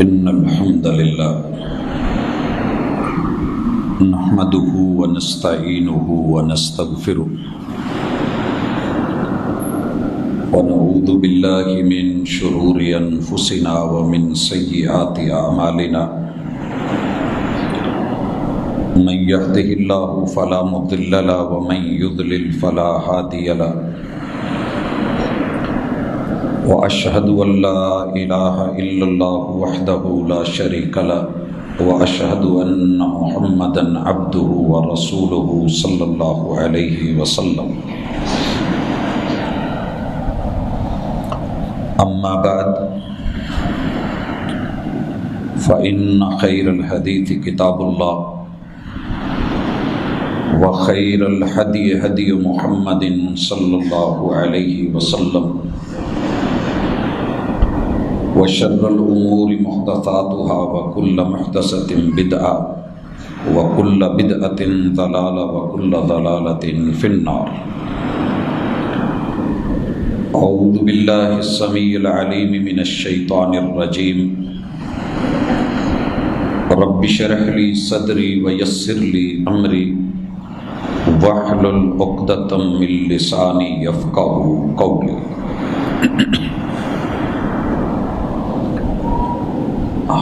إن الحمد لله نحمده ونستعينه ونستغفره ونعوذ بالله من شرور أنفسنا ومن سيئات أعمالنا من يهده الله فلا مضل له ومن يضلل فلا هادي له وأشهد أن لا إله إلا الله وحده لا شريك له وأشهد أن محمدا عبده ورسوله صلى الله عليه وسلم أما بعد فإن خير الحديث كتاب الله وخير الهدي هدي محمد صلى الله عليه وسلم وشر الأمور محدثاتها وكل محدثة بدعة وكل بدعة ضلالة وكل ضلالة في النار. أعوذ بالله السميع العليم من الشيطان الرجيم. رب اشرح لي صدري ويسر لي أمري واحلل عقدة من لساني يفقهوا قولي.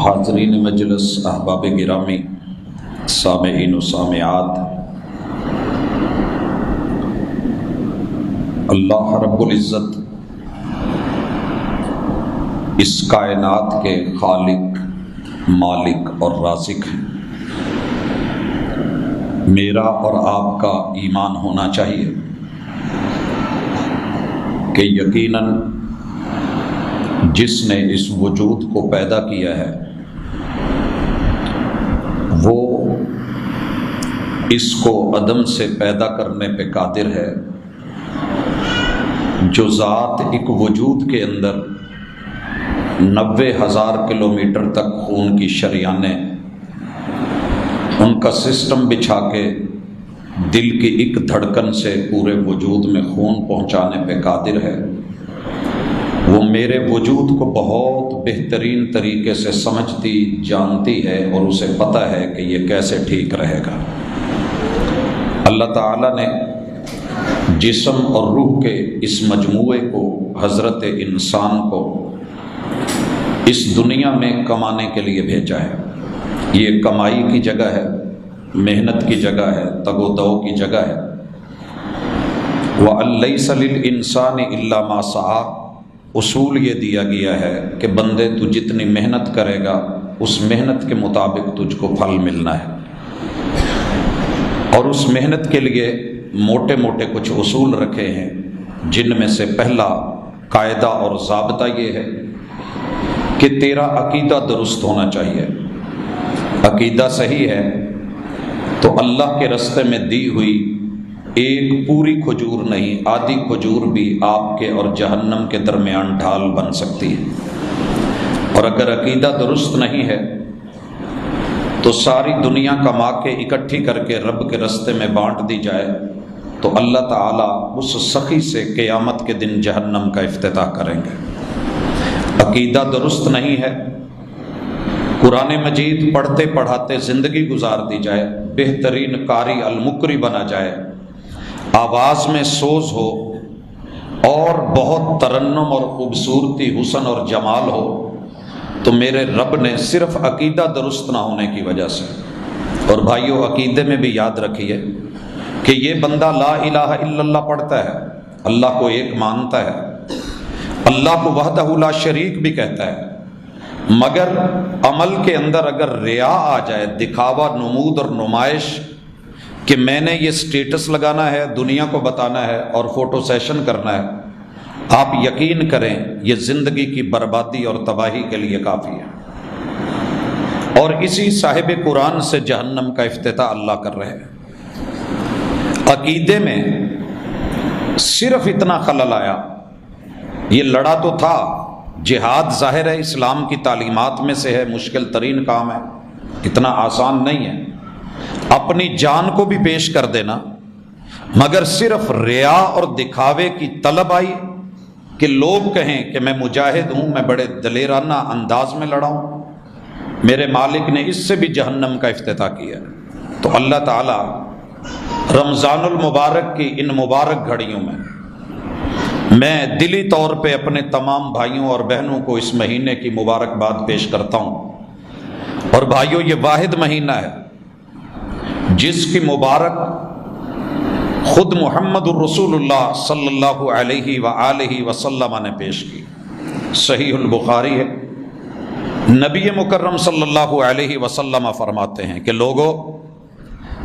حاضرین مجلس، احباب گرامی، سامعین و سامعات، اللہ رب العزت اس کائنات کے خالق، مالک اور رازق ہیں۔ میرا اور آپ کا ایمان ہونا چاہیے کہ یقیناً جس نے اس وجود کو پیدا کیا ہے وہ اس کو عدم سے پیدا کرنے پہ قادر ہے۔ جو ذات ایک وجود کے اندر 90,000 کلومیٹر تک خون کی شریانیں، ان کا سسٹم بچھا کے دل کی ایک دھڑکن سے پورے وجود میں خون پہنچانے پہ قادر ہے، وہ میرے وجود کو بہت بہترین طریقے سے سمجھتی جانتی ہے اور اسے پتہ ہے کہ یہ کیسے ٹھیک رہے گا۔ اللہ تعالیٰ نے جسم اور روح کے اس مجموعے کو، حضرت انسان کو، اس دنیا میں کمانے کے لیے بھیجا ہے۔ یہ کمائی کی جگہ ہے، محنت کی جگہ ہے، تگ و دو کی جگہ ہے۔ وَأَن لَيْسَ لِلْإِنسَانِ إِلَّا مَا سَعَىٰ، اصول یہ دیا گیا ہے کہ بندے تو جتنی محنت کرے گا اس محنت کے مطابق تجھ کو پھل ملنا ہے، اور اس محنت کے لیے موٹے موٹے کچھ اصول رکھے ہیں، جن میں سے پہلا قاعدہ اور ضابطہ یہ ہے کہ تیرا عقیدہ درست ہونا چاہیے۔ عقیدہ صحیح ہے تو اللہ کے راستے میں دی ہوئی ایک پوری کھجور نہیں، آدھی کھجور بھی آپ کے اور جہنم کے درمیان ڈھال بن سکتی ہے۔ اور اگر عقیدہ درست نہیں ہے تو ساری دنیا کما کے اکٹھی کر کے رب کے راستے میں بانٹ دی جائے تو اللہ تعالیٰ اس سخی سے قیامت کے دن جہنم کا افتتاح کریں گے۔ عقیدہ درست نہیں ہے، قرآن مجید پڑھتے پڑھاتے زندگی گزار دی جائے، بہترین قاری المقری بنا جائے، آواز میں سوز ہو اور بہت ترنم اور خوبصورتی، حسن اور جمال ہو، تو میرے رب نے صرف عقیدہ درست نہ ہونے کی وجہ سے، اور بھائیو عقیدے میں بھی یاد رکھیے کہ یہ بندہ لا الہ الا اللہ پڑھتا ہے، اللہ کو ایک مانتا ہے، اللہ کو وحدہ لا شریک بھی کہتا ہے، مگر عمل کے اندر اگر ریا آ جائے، دکھاوا، نمود اور نمائش کہ میں نے یہ سٹیٹس لگانا ہے، دنیا کو بتانا ہے اور فوٹو سیشن کرنا ہے، آپ یقین کریں یہ زندگی کی بربادی اور تباہی کے لیے کافی ہے، اور اسی صاحب قرآن سے جہنم کا افتتاح اللہ کر رہے ہیں۔ عقیدے میں صرف اتنا خلل آیا، یہ لڑا تو تھا، جہاد ظاہر ہے اسلام کی تعلیمات میں سے ہے، مشکل ترین کام ہے، اتنا آسان نہیں ہے، اپنی جان کو بھی پیش کر دینا، مگر صرف ریا اور دکھاوے کی طلب آئی کہ لوگ کہیں کہ میں مجاہد ہوں، میں بڑے دلیرانہ انداز میں لڑا ہوں، میرے مالک نے اس سے بھی جہنم کا افتتاح کیا۔ تو اللہ تعالیٰ رمضان المبارک کی ان مبارک گھڑیوں میں دلی طور پہ اپنے تمام بھائیوں اور بہنوں کو اس مہینے کی مبارکباد پیش کرتا ہوں۔ اور بھائیوں، یہ واحد مہینہ ہے جس کی مبارک خود محمد الرسول اللہ صلی اللہ علیہ وآلہ وسلم نے پیش کی۔ صحیح البخاری ہے، نبی مکرم صلی اللہ علیہ وسلم فرماتے ہیں کہ لوگو،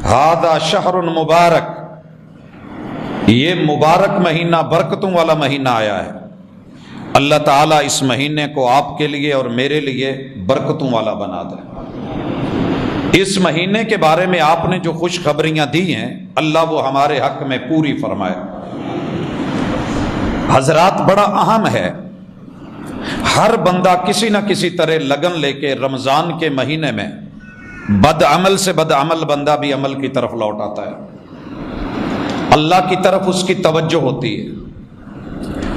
ھذا شہر مبارک، یہ مبارک مہینہ برکتوں والا مہینہ آیا ہے۔ اللہ تعالیٰ اس مہینے کو آپ کے لیے اور میرے لیے برکتوں والا بنا دے۔ اس مہینے کے بارے میں آپ نے جو خوشخبریاں دی ہیں، اللہ وہ ہمارے حق میں پوری فرمائے۔ حضرات، بڑا اہم ہے، ہر بندہ کسی نہ کسی طرح لگن لے کے رمضان کے مہینے میں بد عمل سے بد عمل بندہ بھی عمل کی طرف لوٹ آتا ہے، اللہ کی طرف اس کی توجہ ہوتی ہے۔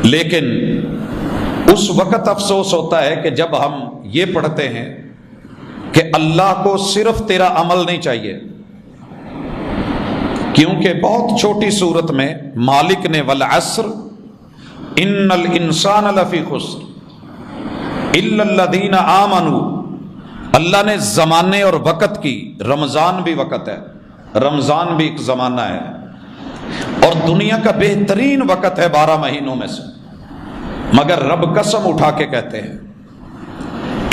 لیکن اس وقت افسوس ہوتا ہے کہ جب ہم یہ پڑھتے ہیں کہ اللہ کو صرف تیرا عمل نہیں چاہیے، کیونکہ بہت چھوٹی صورت میں مالک نے والعصر ان الانسان لفی خسر الا الذین آمنوا، اللہ نے زمانے اور وقت کی، رمضان بھی وقت ہے، رمضان بھی ایک زمانہ ہے، اور دنیا کا بہترین وقت ہے 12 مہینوں میں سے، مگر رب قسم اٹھا کے کہتے ہیں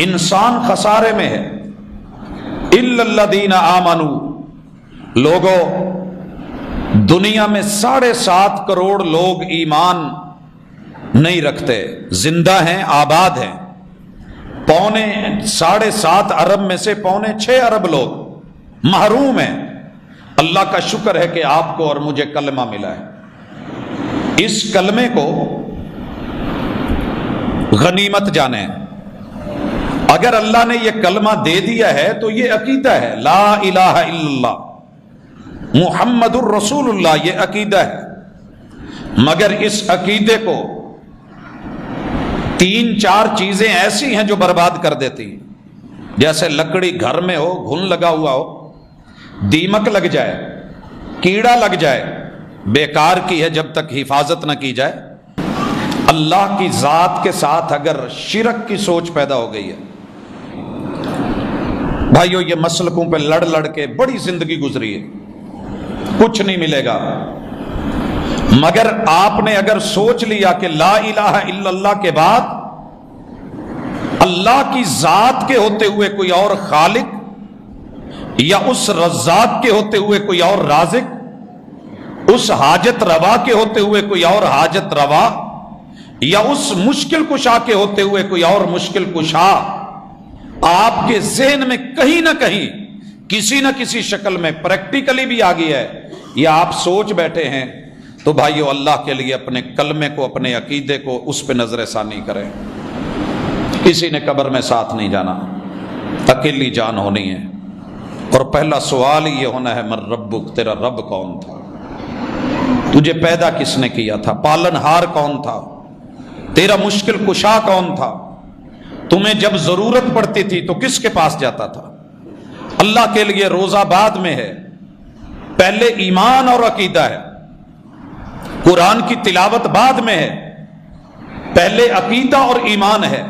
انسان خسارے میں ہے۔ الا الذین آمنوا، لوگوں، دنیا میں 7.5 کروڑ لوگ ایمان نہیں رکھتے، زندہ ہیں، آباد ہیں۔ 7.5 ارب میں سے 6.25 ارب لوگ محروم ہیں۔ اللہ کا شکر ہے کہ آپ کو اور مجھے کلمہ ملا ہے۔ اس کلمے کو غنیمت جانیں۔ اگر اللہ نے یہ کلمہ دے دیا ہے تو یہ عقیدہ ہے، لا الہ الا اللہ محمد الرسول اللہ، یہ عقیدہ ہے۔ مگر اس عقیدے کو 3-4 چیزیں ایسی ہیں جو برباد کر دیتی ہیں۔ جیسے لکڑی گھر میں ہو، گھن لگا ہوا ہو، دیمک لگ جائے، کیڑا لگ جائے، بیکار کی ہے جب تک حفاظت نہ کی جائے۔ اللہ کی ذات کے ساتھ اگر شرک کی سوچ پیدا ہو گئی ہے، بھائیو، یہ مسلکوں پہ لڑ لڑ کے بڑی زندگی گزری ہے، کچھ نہیں ملے گا۔ مگر آپ نے اگر سوچ لیا کہ لا الہ الا اللہ کے بعد اللہ کی ذات کے ہوتے ہوئے کوئی اور خالق، یا اس رزاق کے ہوتے ہوئے کوئی اور رازق، اس حاجت روا کے ہوتے ہوئے کوئی اور حاجت روا، یا اس مشکل کشا کے ہوتے ہوئے کوئی اور مشکل کشا، آپ کے ذہن میں کہیں نہ کہیں کسی نہ کسی شکل میں پریکٹیکلی بھی آ گیا ہے، یا آپ سوچ بیٹھے ہیں، تو بھائیو، اللہ کے لیے اپنے کلمے کو، اپنے عقیدے کو، اس پہ نظر ثانی کریں۔ کسی نے قبر میں ساتھ نہیں جانا، اکیلی جان ہونی ہے، اور پہلا سوال یہ ہونا ہے من ربک، تیرا رب کون تھا، تجھے پیدا کس نے کیا تھا، پالن ہار کون تھا، تیرا مشکل کشا کون تھا، تمہیں جب ضرورت پڑتی تھی تو کس کے پاس جاتا تھا۔ اللہ کے لیے روزہ بعد میں ہے، پہلے ایمان اور عقیدہ ہے۔ قرآن کی تلاوت بعد میں ہے، پہلے عقیدہ اور ایمان ہے۔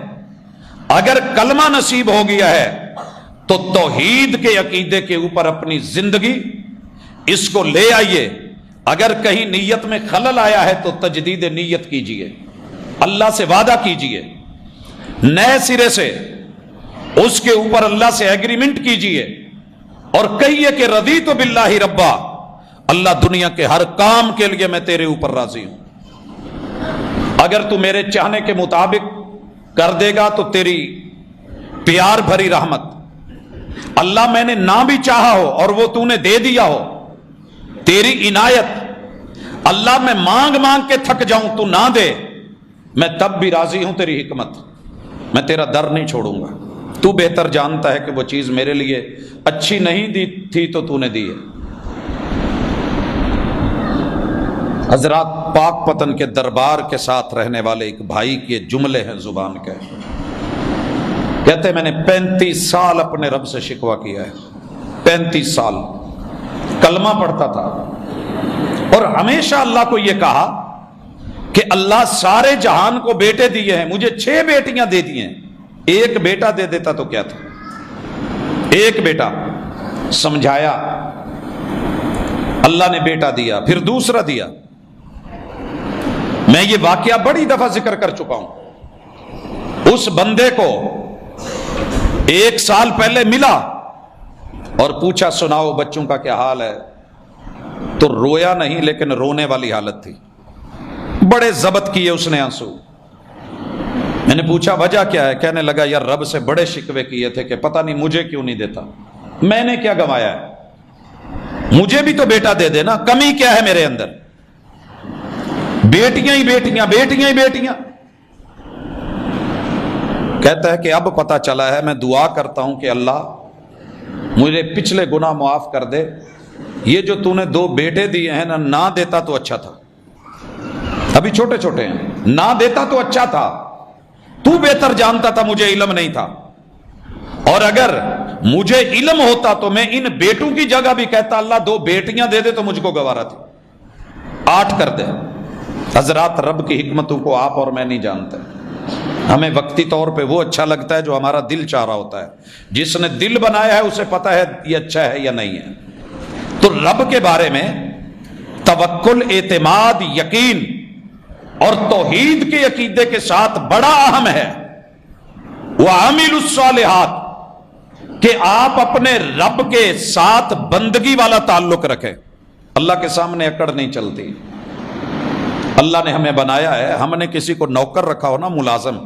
اگر کلمہ نصیب ہو گیا ہے تو توحید کے عقیدے کے اوپر اپنی زندگی اس کو لے آئیے۔ اگر کہیں نیت میں خلل آیا ہے تو تجدید نیت کیجئے، اللہ سے وعدہ کیجئے، نئے سرے سے اس کے اوپر اللہ سے ایگریمنٹ کیجئے، اور کہیے کہ رضیت باللہ ربا، اللہ دنیا کے ہر کام کے لیے میں تیرے اوپر راضی ہوں۔ اگر تو میرے چاہنے کے مطابق کر دے گا تو تیری پیار بھری رحمت، اللہ میں نے نہ بھی چاہا ہو اور وہ تو نے دے دیا ہو، تیری عنایت، اللہ میں مانگ مانگ کے تھک جاؤں تو نہ دے، میں تب بھی راضی ہوں، تیری حکمت، میں تیرا در نہیں چھوڑوں گا۔ تو بہتر جانتا ہے کہ وہ چیز میرے لیے اچھی نہیں دی تھی تو نے دی ہے۔ حضرات، پاک پتن کے دربار کے ساتھ رہنے والے ایک بھائی کے جملے ہیں زبان کے، کہتے ہیں میں نے 35 سال اپنے رب سے شکوہ کیا ہے، 35 سال کلمہ پڑھتا تھا، اور ہمیشہ اللہ کو یہ کہا کہ اللہ سارے جہان کو بیٹے دیے ہیں، مجھے 6 بیٹیاں دے دی ہیں، ایک بیٹا دے دیتا تو کیا تھا، ایک بیٹا۔ سمجھایا، اللہ نے بیٹا دیا، پھر دوسرا دیا۔ میں یہ واقعہ بڑی دفعہ ذکر کر چکا ہوں۔ اس بندے کو 1 سال پہلے ملا اور پوچھا سناؤ بچوں کا کیا حال ہے، تو رویا نہیں لیکن رونے والی حالت تھی، بڑے ضبط کیے اس نے آنسو۔ میں نے پوچھا وجہ کیا ہے، کہنے لگا یار رب سے بڑے شکوے کیے تھے کہ پتہ نہیں مجھے کیوں نہیں دیتا، میں نے کیا گنوایا ہے، مجھے بھی تو بیٹا دے دینا، کمی کیا ہے میرے اندر، بیٹیاں ہی بیٹیاں، بیٹیاں ہی بیٹیاں۔ کہتا ہے کہ اب پتہ چلا ہے، میں دعا کرتا ہوں کہ اللہ مجھے پچھلے گناہ معاف کر دے، یہ جو تو نے 2 بیٹے دیے ہیں نہ دیتا تو اچھا تھا، ابھی چھوٹے چھوٹے ہیں، نہ دیتا تو اچھا تھا، تو بہتر جانتا تھا، مجھے علم نہیں تھا، اور اگر مجھے علم ہوتا تو میں ان بیٹوں کی جگہ بھی کہتا اللہ 2 بیٹیاں دے دے تو مجھ کو گوارا تھی، 8 کر دے۔ حضرات رب کی حکمتوں کو آپ اور میں نہیں جانتے، ہمیں وقتی طور پہ وہ اچھا لگتا ہے جو ہمارا دل چاہ رہا ہوتا ہے، جس نے دل بنایا ہے اسے پتا ہے یہ اچھا ہے یا نہیں ہے۔ تو رب کے بارے میں توکل، اعتماد، یقین اور توحید کے عقیدے کے ساتھ بڑا اہم ہے وَعَمِلُوا الصَّالِحَاتِ، کہ آپ اپنے رب کے ساتھ بندگی والا تعلق رکھیں۔ اللہ کے سامنے اکڑ نہیں چلتی، اللہ نے ہمیں بنایا ہے، ہم نے کسی کو نوکر رکھا ہو نا ملازم،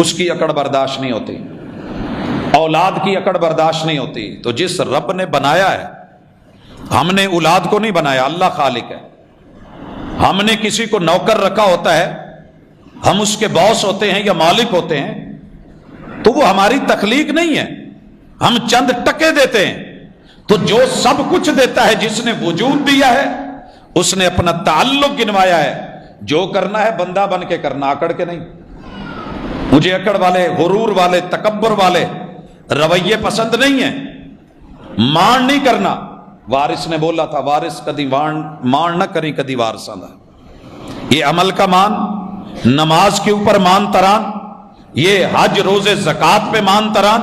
اس کی اکڑ برداشت نہیں ہوتی، اولاد کی اکڑ برداشت نہیں ہوتی۔ تو جس رب نے بنایا ہے، ہم نے اولاد کو نہیں بنایا، اللہ خالق ہے، ہم نے کسی کو نوکر رکھا ہوتا ہے، ہم اس کے باس ہوتے ہیں یا مالک ہوتے ہیں، تو وہ ہماری تخلیق نہیں ہے، ہم چند ٹکے دیتے ہیں۔ تو جو سب کچھ دیتا ہے، جس نے وجود دیا ہے، اس نے اپنا تعلق گنوایا ہے، جو کرنا ہے بندہ بن کے کرنا، اکڑ کے نہیں۔ مجھے اکڑ والے، غرور والے، تکبر والے رویے پسند نہیں ہیں، مان نہیں کرنا۔ وارث نے بولا تھا وارث کدی مان نہ کریں کدی وارثاں دا، یہ عمل کا مان، نماز کے اوپر مان تران، یہ حج روزے زکوٰۃ پہ مان تران،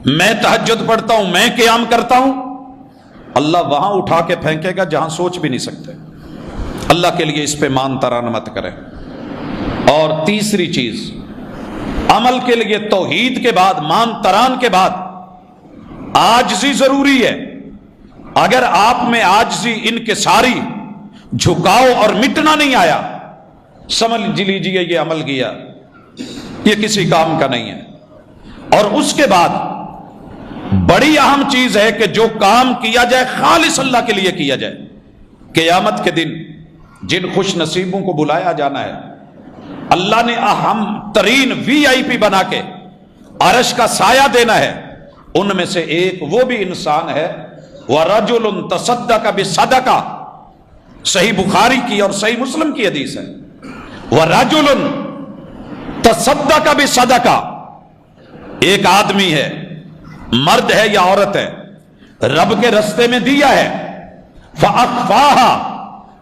میں تہجد پڑھتا ہوں، میں قیام کرتا ہوں، اللہ وہاں اٹھا کے پھینکے گا جہاں سوچ بھی نہیں سکتے۔ اللہ کے لیے اس پہ مان تران مت کریں۔ اور تیسری چیز، عمل کے لیے توحید کے بعد، مان تران کے بعد عاجزی ضروری ہے۔ اگر آپ میں عاجزی، انکساری، جھکاؤ اور مٹنا نہیں آیا، سمجھ لیجیے یہ عمل کیا، یہ کسی کام کا نہیں ہے۔ اور اس کے بعد بڑی اہم چیز ہے کہ جو کام کیا جائے خالص اللہ کے لیے کیا جائے۔ قیامت کے دن جن خوش نصیبوں کو بلایا جانا ہے، اللہ نے اہم ترین VIP بنا کے عرش کا سایہ دینا ہے، ان میں سے ایک وہ بھی انسان ہے وَرَجُلٌ تَصَدَّقَ بِصَدَقَةٍ، صحیح بخاری کی اور صحیح مسلم کی حدیث ہے، وَرَجُلٌ تَصَدَّقَ بِصَدَقَةٍ، ایک آدمی ہے، مرد ہے یا عورت ہے، رب کے رستے میں دیا ہے، فَأَخْفَاهَا،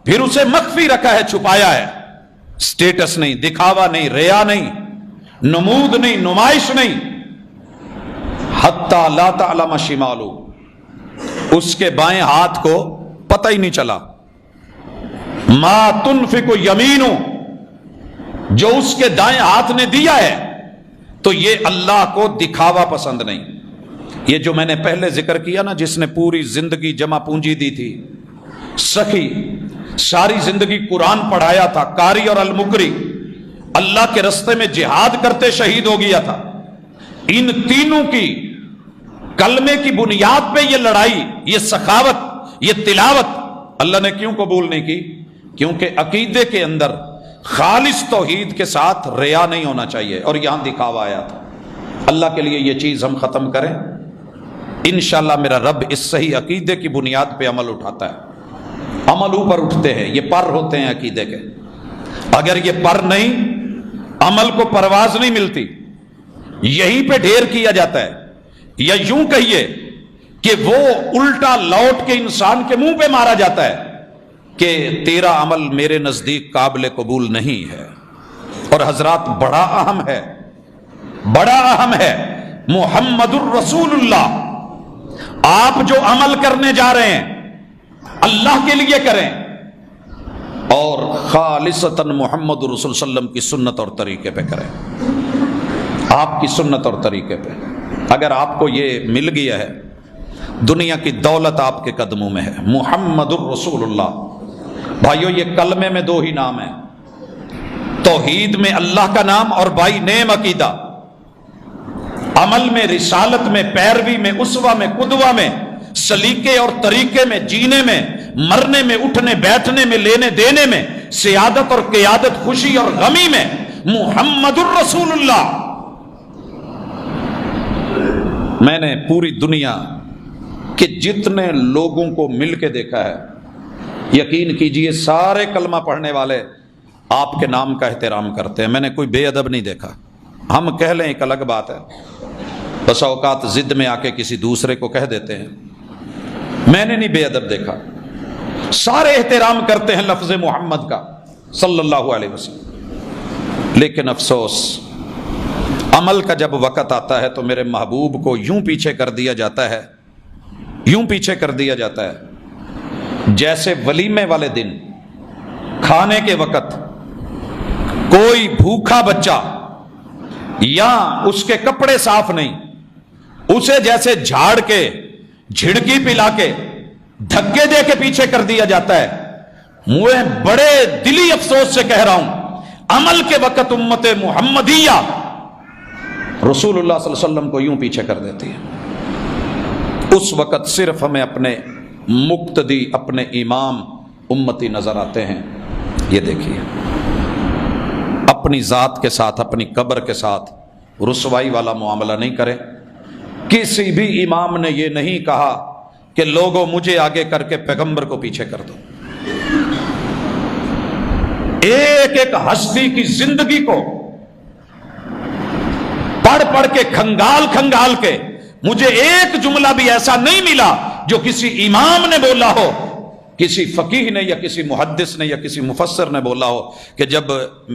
پھر اسے مخفی رکھا ہے، چھپایا ہے، سٹیٹس نہیں، دکھاوا نہیں، ریا نہیں، نمود نہیں، نمائش نہیں، حَتَّى لَا تَعْلَمَ شِمَالُهُ، اس کے بائیں ہاتھ کو پتہ ہی نہیں چلا، مَا تُنْفِقُ يَمِينُهُ، جو اس کے دائیں ہاتھ نے دیا ہے، تو یہ اللہ کو دکھاوا پسند نہیں۔ یہ جو میں نے پہلے ذکر کیا نا، جس نے پوری زندگی جمع پونجی دی تھی، سخی ساری زندگی قرآن پڑھایا تھا، قاری اور المقری، اللہ کے رستے میں جہاد کرتے شہید ہو گیا تھا، ان تینوں کی کلمے کی بنیاد پہ یہ لڑائی، یہ سخاوت، یہ تلاوت اللہ نے کیوں قبول نہیں کی؟ کیونکہ عقیدے کے اندر خالص توحید کے ساتھ ریا نہیں ہونا چاہیے، اور یہاں دکھاوا آیا تھا۔ اللہ کے لیے یہ چیز ہم ختم کریں، انشاءاللہ میرا رب اس صحیح عقیدے کی بنیاد پہ عمل اٹھاتا ہے۔ عمل اوپر اٹھتے ہیں، یہ پر ہوتے ہیں عقیدے کے، اگر یہ پر نہیں، عمل کو پرواز نہیں ملتی۔ یہیں پہ ڈھیر کیا جاتا ہے، یا یوں کہیے کہ وہ الٹا لوٹ کے انسان کے منہ پہ مارا جاتا ہے کہ تیرا عمل میرے نزدیک قابل قبول نہیں ہے۔ اور حضرات بڑا اہم ہے، بڑا اہم ہے، محمد الرسول اللہ، آپ جو عمل کرنے جا رہے ہیں اللہ کے لیے کریں، اور خالصتاً محمد رسول صلی اللہ علیہ وسلم کی سنت اور طریقے پہ کریں، آپ کی سنت اور طریقے پہ۔ اگر آپ کو یہ مل گیا ہے، دنیا کی دولت آپ کے قدموں میں ہے، محمد الرسول اللہ۔ بھائیو یہ کلمے میں دو ہی نام ہیں، توحید میں اللہ کا نام اور بائی نیم عقیدہ، عمل میں، رسالت میں، پیروی میں، اسوہ میں، قدوہ میں، سلیقے اور طریقے میں، جینے میں، مرنے میں، اٹھنے بیٹھنے میں، لینے دینے میں، سیادت اور قیادت، خوشی اور غمی میں، محمد الرسول اللہ۔ میں نے پوری دنیا کے جتنے لوگوں کو مل کے دیکھا ہے، یقین کیجئے سارے کلمہ پڑھنے والے آپ کے نام کا احترام کرتے ہیں۔ میں نے کوئی بے ادب نہیں دیکھا۔ ہم کہہ لیں ایک الگ بات ہے، بس اوقات ضد میں آ کے کسی دوسرے کو کہہ دیتے ہیں، میں نے نہیں بے ادب دیکھا۔ سارے احترام کرتے ہیں لفظ محمد کا صلی اللہ علیہ وسلم، لیکن افسوس عمل کا جب وقت آتا ہے تو میرے محبوب کو یوں پیچھے کر دیا جاتا ہے، یوں پیچھے کر دیا جاتا ہے جیسے ولیمے والے دن کھانے کے وقت کوئی بھوکا بچہ یا اس کے کپڑے صاف نہیں، اسے جیسے جھاڑ کے جھڑکی پلا کے دھکے دے کے پیچھے کر دیا جاتا ہے۔ میں بڑے دلی افسوس سے کہہ رہا ہوں، عمل کے وقت امت محمدیہ رسول اللہ صلی اللہ علیہ وسلم کو یوں پیچھے کر دیتی ہے۔ اس وقت صرف ہمیں اپنے مقتدی، اپنے امام امتی نظر آتے ہیں۔ یہ دیکھیے، اپنی ذات کے ساتھ، اپنی قبر کے ساتھ رسوائی والا معاملہ نہیں کریں۔ کسی بھی امام نے یہ نہیں کہا کہ لوگوں مجھے آگے کر کے پیغمبر کو پیچھے کر دو۔ ایک ایک ہستی کی زندگی کو پڑھ پڑھ کے، کھنگال کھنگال کے، مجھے ایک جملہ بھی ایسا نہیں ملا جو کسی امام نے بولا ہو، کسی فقیہ نے یا کسی محدث نے یا کسی مفسر نے بولا ہو کہ جب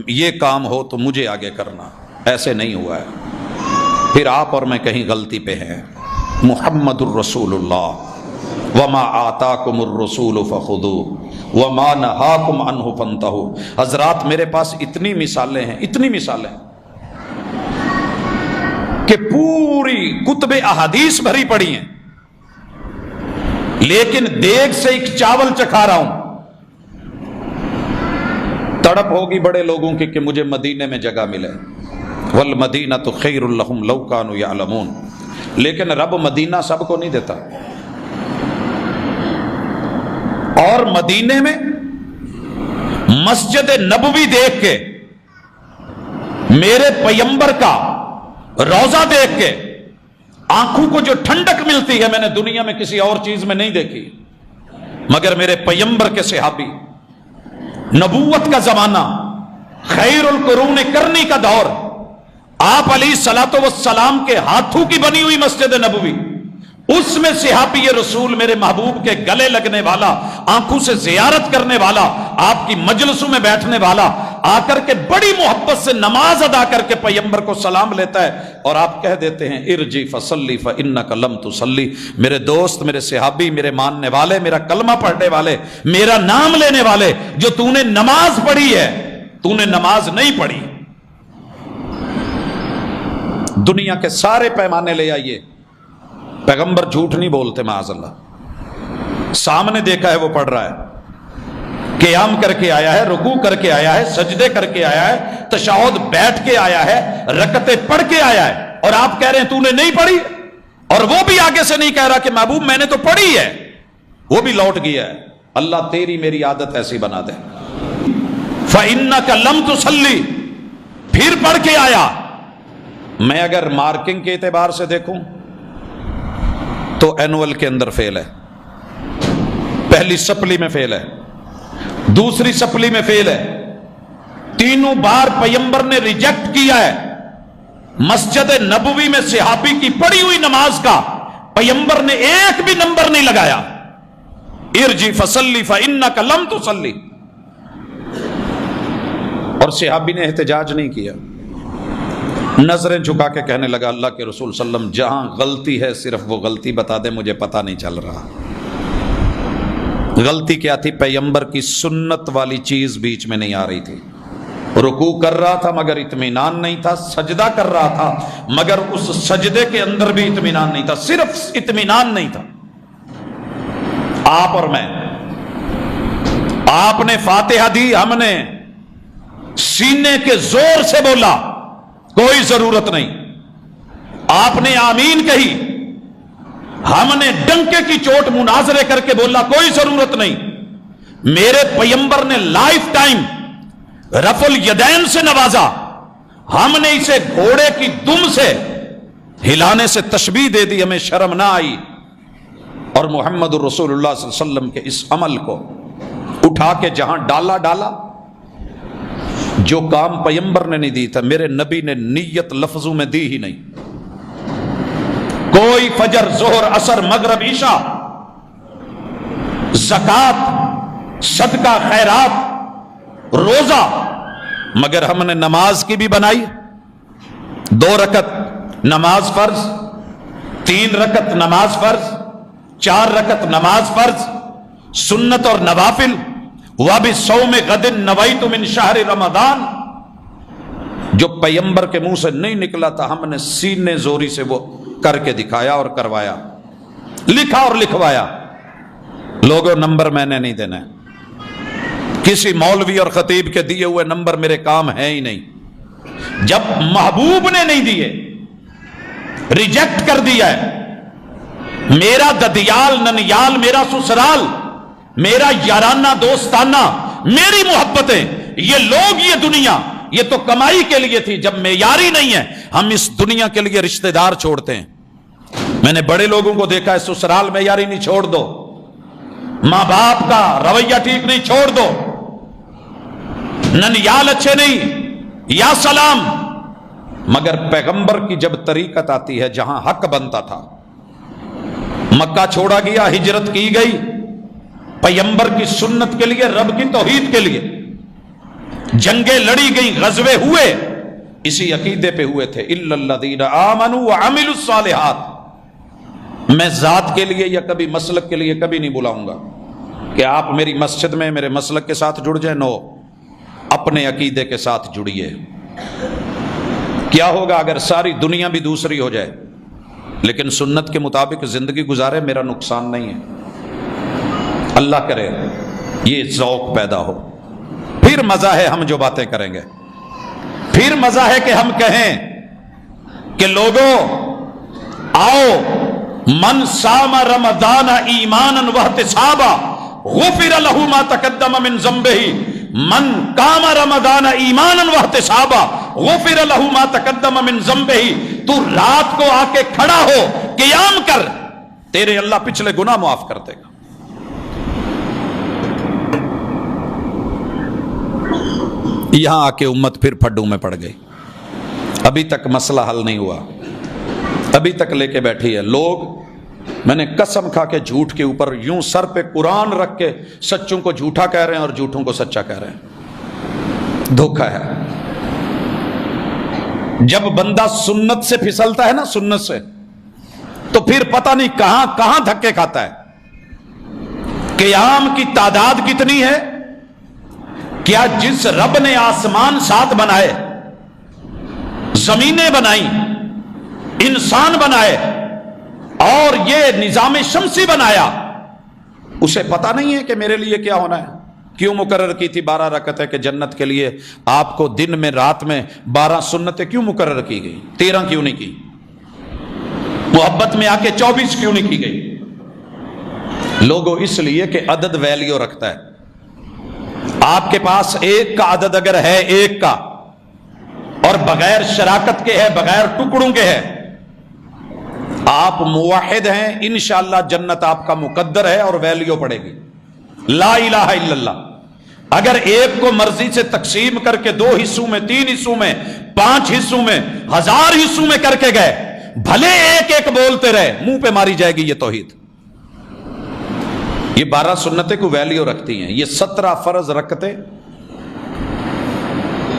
یہ کام ہو تو مجھے آگے کرنا۔ ایسے نہیں ہوا ہے۔ پھر آپ اور میں کہیں غلطی پہ ہیں۔ محمد الرسول اللہ، وما آتاکم الرسول فخذوہ وما نہاکم عنہ فانتہوا۔ حضرات میرے پاس اتنی مثالیں ہیں، اتنی مثالیں کہ پوری کتب احادیث بھری پڑی ہیں، لیکن دیگ سے ایک چاول چکھا رہا ہوں۔ تڑپ ہوگی بڑے لوگوں کی کہ مجھے مدینے میں جگہ ملے، والمدینۃ خیر لہم لو کانوا یعلمون، لیکن رب مدینہ سب کو نہیں دیتا۔ اور مدینے میں مسجد نبوی دیکھ کے، میرے پیغمبر کا روضہ دیکھ کے آنکھوں کو جو ٹھنڈک ملتی ہے، میں نے دنیا میں کسی اور چیز میں نہیں دیکھی، مگر میرے پیغمبر کے صحابی، نبوت کا زمانہ، خیر القرون کرنی کا دور، آپ علیہ الصلوۃ والسلام کے ہاتھوں کی بنی ہوئی مسجد نبوی، اس میں صحابی رسول میرے محبوب کے گلے لگنے والا، آنکھوں سے زیارت کرنے والا، آپ کی مجلسوں میں بیٹھنے والا، آ کر کے بڑی محبت سے نماز ادا کر کے پیغمبر کو سلام لیتا ہے، اور آپ کہہ دیتے ہیں ارجع فصلی فانک لم تصلی۔ میرے دوست، میرے صحابی، میرے ماننے والے، میرا کلمہ پڑھنے والے، میرا نام لینے والے، جو تو نے نماز پڑھی ہے، تو نے نماز نہیں پڑھی۔ دنیا کے سارے پیمانے لے آئیے، پیغمبر جھوٹ نہیں بولتے معاذ اللہ۔ سامنے دیکھا ہے وہ پڑھ رہا ہے، قیام کر کے آیا ہے، رکوع کر کے آیا ہے، سجدے کر کے آیا ہے، تشہد بیٹھ کے آیا ہے، رکعتیں پڑھ کے آیا ہے، اور آپ کہہ رہے ہیں تو نے نہیں پڑھی، اور وہ بھی آگے سے نہیں کہہ رہا کہ محبوب میں نے تو پڑھی ہے، وہ بھی لوٹ گیا ہے۔ اللہ تیری میری عادت ایسی بنا دے۔ فَإِنَّكَ لَمْ تُصَلِّ، پھر پڑھ کے آیا۔ میں اگر مارکنگ کے اعتبار سے دیکھوں تو اینول کے اندر فیل ہے، پہلی سپلی میں فیل ہے، دوسری سپلی میں فیل ہے، تینوں بار پیغمبر نے ریجیکٹ کیا ہے، مسجد نبوی میں صحابی کی پڑھی ہوئی نماز کا پیغمبر نے ایک بھی نمبر نہیں لگایا، ارجی فصلی فانک لم تصلی، اور صحابی نے احتجاج نہیں کیا، نظریں جھکا کے کہنے لگا اللہ کے رسول صلی اللہ علیہ وسلم جہاں غلطی ہے صرف وہ غلطی بتا دے، مجھے پتہ نہیں چل رہا۔ غلطی کیا تھی؟ پیغمبر کی سنت والی چیز بیچ میں نہیں آ رہی تھی، رکوع کر رہا تھا مگر اطمینان نہیں تھا، سجدہ کر رہا تھا مگر اس سجدے کے اندر بھی اطمینان نہیں تھا، صرف اطمینان نہیں تھا۔ آپ اور میں، آپ نے فاتحہ دی، ہم نے سینے کے زور سے بولا، کوئی ضرورت نہیں، آپ نے آمین کہی، ہم نے ڈنکے کی چوٹ مناظرے کر کے بولا، کوئی ضرورت نہیں۔ میرے پیغمبر نے لائف ٹائم رفع الیدین سے نوازا، ہم نے اسے گھوڑے کی دم سے ہلانے سے تشبیہ دے دی، ہمیں شرم نہ آئی، اور محمد الرسول اللہ صلی اللہ علیہ وسلم کے اس عمل کو اٹھا کے جہاں ڈالا، جو کام پیغمبر نے نہیں دی تھا میرے نبی نے نیت لفظوں میں دی ہی نہیں۔ کوئی فجر، ظہر، عصر، مغرب، عشاء، زکات، صدقہ، خیرات، روزہ، مگر ہم نے نماز کی بھی بنائی، 2 رکعت نماز فرض، 3 رکعت نماز فرض، 4 رکعت نماز فرض، سنت اور نوافل، وَبِصَوْمِ غَدٍ نَوَيْتُ مِنْ شَهْرِ رمضان، جو پیغمبر کے منہ سے نہیں نکلا تھا ہم نے سینے زوری سے وہ کر کے دکھایا اور کروایا، لکھا اور لکھوایا۔ لوگوں نمبر میں نے نہیں دینا، کسی مولوی اور خطیب کے دیے ہوئے نمبر میرے کام ہے ہی نہیں۔ جب محبوب نے نہیں دیے، ریجیکٹ کر دیا ہے، میرا ددیال ننیال، میرا سسرال، میرا یارانہ دوستانہ، میری محبتیں، یہ لوگ، یہ دنیا، یہ تو کمائی کے لیے تھی، جب معیاری نہیں ہے ہم اس دنیا کے لیے رشتہ دار چھوڑتے ہیں۔ میں نے بڑے لوگوں کو دیکھا ہے، سسرال معیاری نہیں، چھوڑ دو، ماں باپ کا رویہ ٹھیک نہیں، چھوڑ دو، ننیال اچھے نہیں، یا سلام۔ مگر پیغمبر کی جب طریقت آتی ہے، جہاں حق بنتا تھا، مکہ چھوڑا گیا، ہجرت کی گئی پیغمبر کی سنت کے لیے، رب کی توحید کے لیے، جنگیں لڑی گئیں، غزوے ہوئے، اسی عقیدے پہ ہوئے تھے، الا الذین آمنوا وعملوا الصالحات۔ میں ذات کے لیے یا کبھی مسلک کے لیے کبھی نہیں بلاؤں گا کہ آپ میری مسجد میں میرے مسلک کے ساتھ جڑ جائیں، نو، اپنے عقیدے کے ساتھ جڑیے۔ کیا ہوگا اگر ساری دنیا بھی دوسری ہو جائے لیکن سنت کے مطابق زندگی گزارے، میرا نقصان نہیں ہے۔ اللہ کرے یہ ذوق پیدا ہو، پھر مزہ ہے ہم جو باتیں کریں گے، پھر مزہ ہے کہ ہم کہیں کہ لوگوں آؤ، من صام رمضان ایمانا واحتسابا غفر له ما تقدم من ذنبه، من قام رمضان ایمانا واحتسابا غفر له ما تقدم من ذنبه۔ تو رات کو آ کے کھڑا ہو، قیام کر، تیرے اللہ پچھلے گناہ معاف کر دے گا۔ یہاں آ کے امت پھر پھڈوں میں پڑ گئی، ابھی تک مسئلہ حل نہیں ہوا، ابھی تک لے کے بیٹھی ہے لوگ۔ میں نے قسم کھا کے جھوٹ کے اوپر یوں سر پہ قرآن رکھ کے سچوں کو جھوٹا کہہ رہے ہیں اور جھوٹوں کو سچا کہہ رہے ہیں، دھوکہ ہے۔ جب بندہ سنت سے پھسلتا ہے نا، سنت سے، تو پھر پتہ نہیں کہاں کہاں دھکے کھاتا ہے۔ قیام کی تعداد کتنی ہے؟ کیا جس رب نے آسمان 7 بنائے، زمینیں بنائی، انسان بنائے اور یہ نظام شمسی بنایا، اسے پتہ نہیں ہے کہ میرے لیے کیا ہونا ہے؟ کیوں مقرر کی تھی 12 رکعتیں کہ جنت کے لیے آپ کو دن میں رات میں 12 سنتیں کیوں مقرر کی گئی؟ 13 کیوں نہیں کی؟ محبت میں آ کے 24 کیوں نہیں کی گئی؟ لوگوں اس لیے کہ عدد ویلیو رکھتا ہے۔ آپ کے پاس 1 کا عدد اگر ہے، 1 کا، اور بغیر شراکت کے ہے، بغیر ٹکڑوں کے ہے، آپ موحد ہیں، انشاءاللہ جنت آپ کا مقدر ہے اور ویلیو پڑے گی۔ لا الہ الا اللہ، اگر ایک کو مرضی سے تقسیم کر کے 2 حصوں میں، 3 حصوں میں، 5 حصوں میں، 1000 حصوں میں کر کے گئے، بھلے ایک ایک بولتے رہے، منہ پہ ماری جائے گی یہ توحید۔ یہ 12 سنتیں کو ویلیو رکھتی ہیں، یہ 17 فرض رکھتے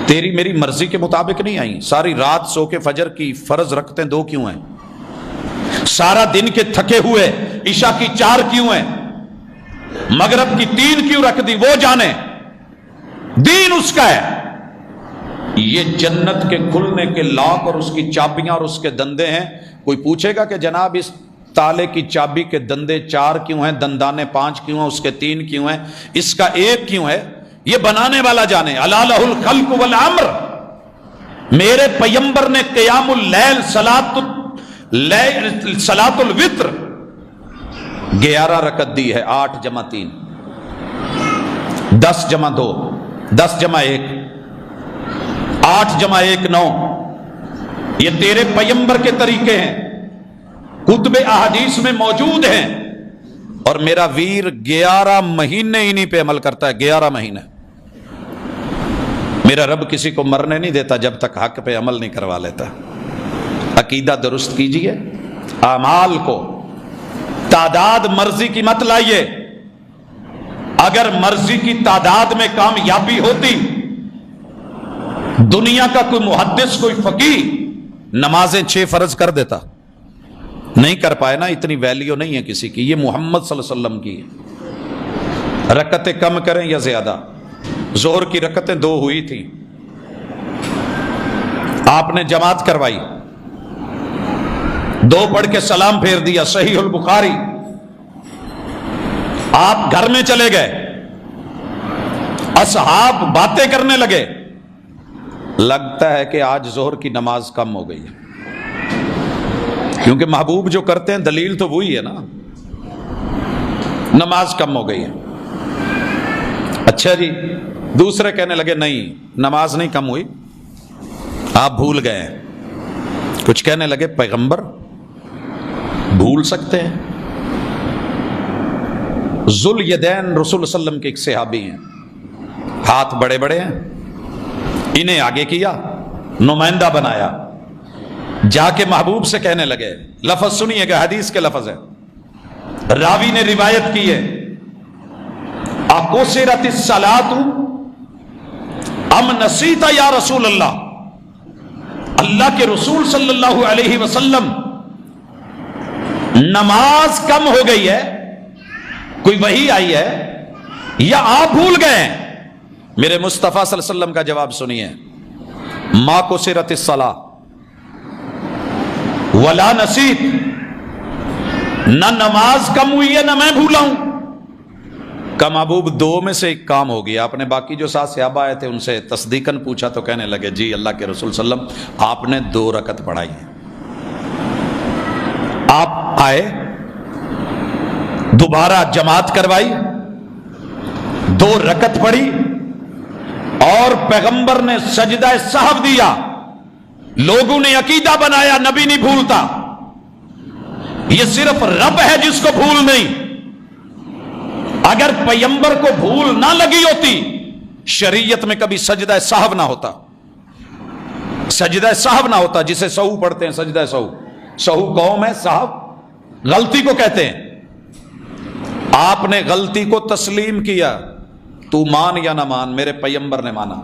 تیری میری مرضی کے مطابق نہیں آئیں۔ ساری رات سو کے فجر کی فرض رکھتے 2 کیوں ہیں؟ سارا دن کے تھکے ہوئے عشاء کی 4 کیوں ہیں؟ مغرب کی 3 کیوں رکھ دی وہ جانے، دین اس کا ہے۔ یہ جنت کے کھلنے کے لاک اور اس کی چابیاں اور اس کے دندے ہیں۔ کوئی پوچھے گا کہ جناب اس تالے کی چابی کے دندے 4 کیوں ہیں، دندانے 5 کیوں ہیں، اس کے 3 کیوں ہیں، اس کا 1 کیوں ہے؟ یہ بنانے والا جانے۔ الا لہ الخلق والامر، میرے پیغمبر نے قیام اللیل، صلاۃ الوتر 11 رکعت دی ہے، 8 جمع 3، 10 جمع 2، 10 جمع 1، 8 جمع 1 9۔ یہ تیرے پیغمبر کے طریقے ہیں، کتب احادیث میں موجود ہیں، اور میرا ویر 11 مہینے انہی پہ عمل کرتا ہے، 11 مہینے۔ میرا رب کسی کو مرنے نہیں دیتا جب تک حق پہ عمل نہیں کروا لیتا۔ عقیدہ درست کیجئے، اعمال کو تعداد مرضی کی مت لائیے۔ اگر مرضی کی تعداد میں کامیابی ہوتی، دنیا کا کوئی محدث، کوئی فقیہ نمازیں 6 فرض کر دیتا، نہیں کر پائے نا، اتنی ویلیو نہیں ہے کسی کی۔ یہ محمد صلی اللہ علیہ وسلم کی ہے۔ رکعتیں کم کریں یا زیادہ، ظہر کی رکعتیں 2 ہوئی تھیں، آپ نے جماعت کروائی، 2 پڑھ کے سلام پھیر دیا، صحیح البخاری۔ آپ گھر میں چلے گئے، اصحاب باتیں کرنے لگے، لگتا ہے کہ آج ظہر کی نماز کم ہو گئی ہے، کیونکہ محبوب جو کرتے ہیں دلیل تو وہی ہے نا، نماز کم ہو گئی ہے۔ اچھا جی، دوسرے کہنے لگے نہیں نماز نہیں کم ہوئی، آپ بھول گئے۔ کچھ کہنے لگے پیغمبر بھول سکتے ہیں؟ ذوالیدین رسول صلی اللہ علیہ وسلم کے ایک صحابی ہیں، ہاتھ بڑے بڑے ہیں، انہیں آگے کیا، نمائندہ بنایا، جا کے محبوب سے کہنے لگے، لفظ سنیے گا، حدیث کے لفظ ہے، راوی نے روایت کی ہے، اقصرت الصلاۃ ام نسیت یا رسول اللہ، اللہ کے رسول صلی اللہ علیہ وسلم نماز کم ہو گئی ہے، کوئی وحی آئی ہے، یا آپ بھول گئے؟ میرے مصطفیٰ صلی اللہ علیہ وسلم کا جواب سنیے، ما قصرت الصلاۃ ولا نسیت، نہ نماز کم ہوئی ہے نہ میں بھولا ہوں۔ کا محبوب 2 میں سے ایک کام ہو گیا۔ آپ نے باقی جو 7 صحابہ آئے تھے ان سے تصدیقاً پوچھا تو کہنے لگے جی اللہ کے رسول صلی اللہ علیہ وسلم آپ نے 2 رکعت پڑھائی ہے۔ آپ آئے، دوبارہ جماعت کروائی، 2 رکعت پڑھی، اور پیغمبر نے سجدہ سہو دیا، لوگوں نے عقیدہ بنایا نبی نہیں بھولتا، یہ صرف رب ہے جس کو بھول نہیں۔ اگر پیغمبر کو بھول نہ لگی ہوتی، شریعت میں کبھی سجدہ سہو نہ ہوتا، سجدہ سہو نہ ہوتا، جسے سہو پڑھتے ہیں، سجدہ سہو، سہو قوم ہے، سہو غلطی کو کہتے ہیں۔ آپ نے غلطی کو تسلیم کیا، تو مان یا نہ مان، میرے پیغمبر نے مانا،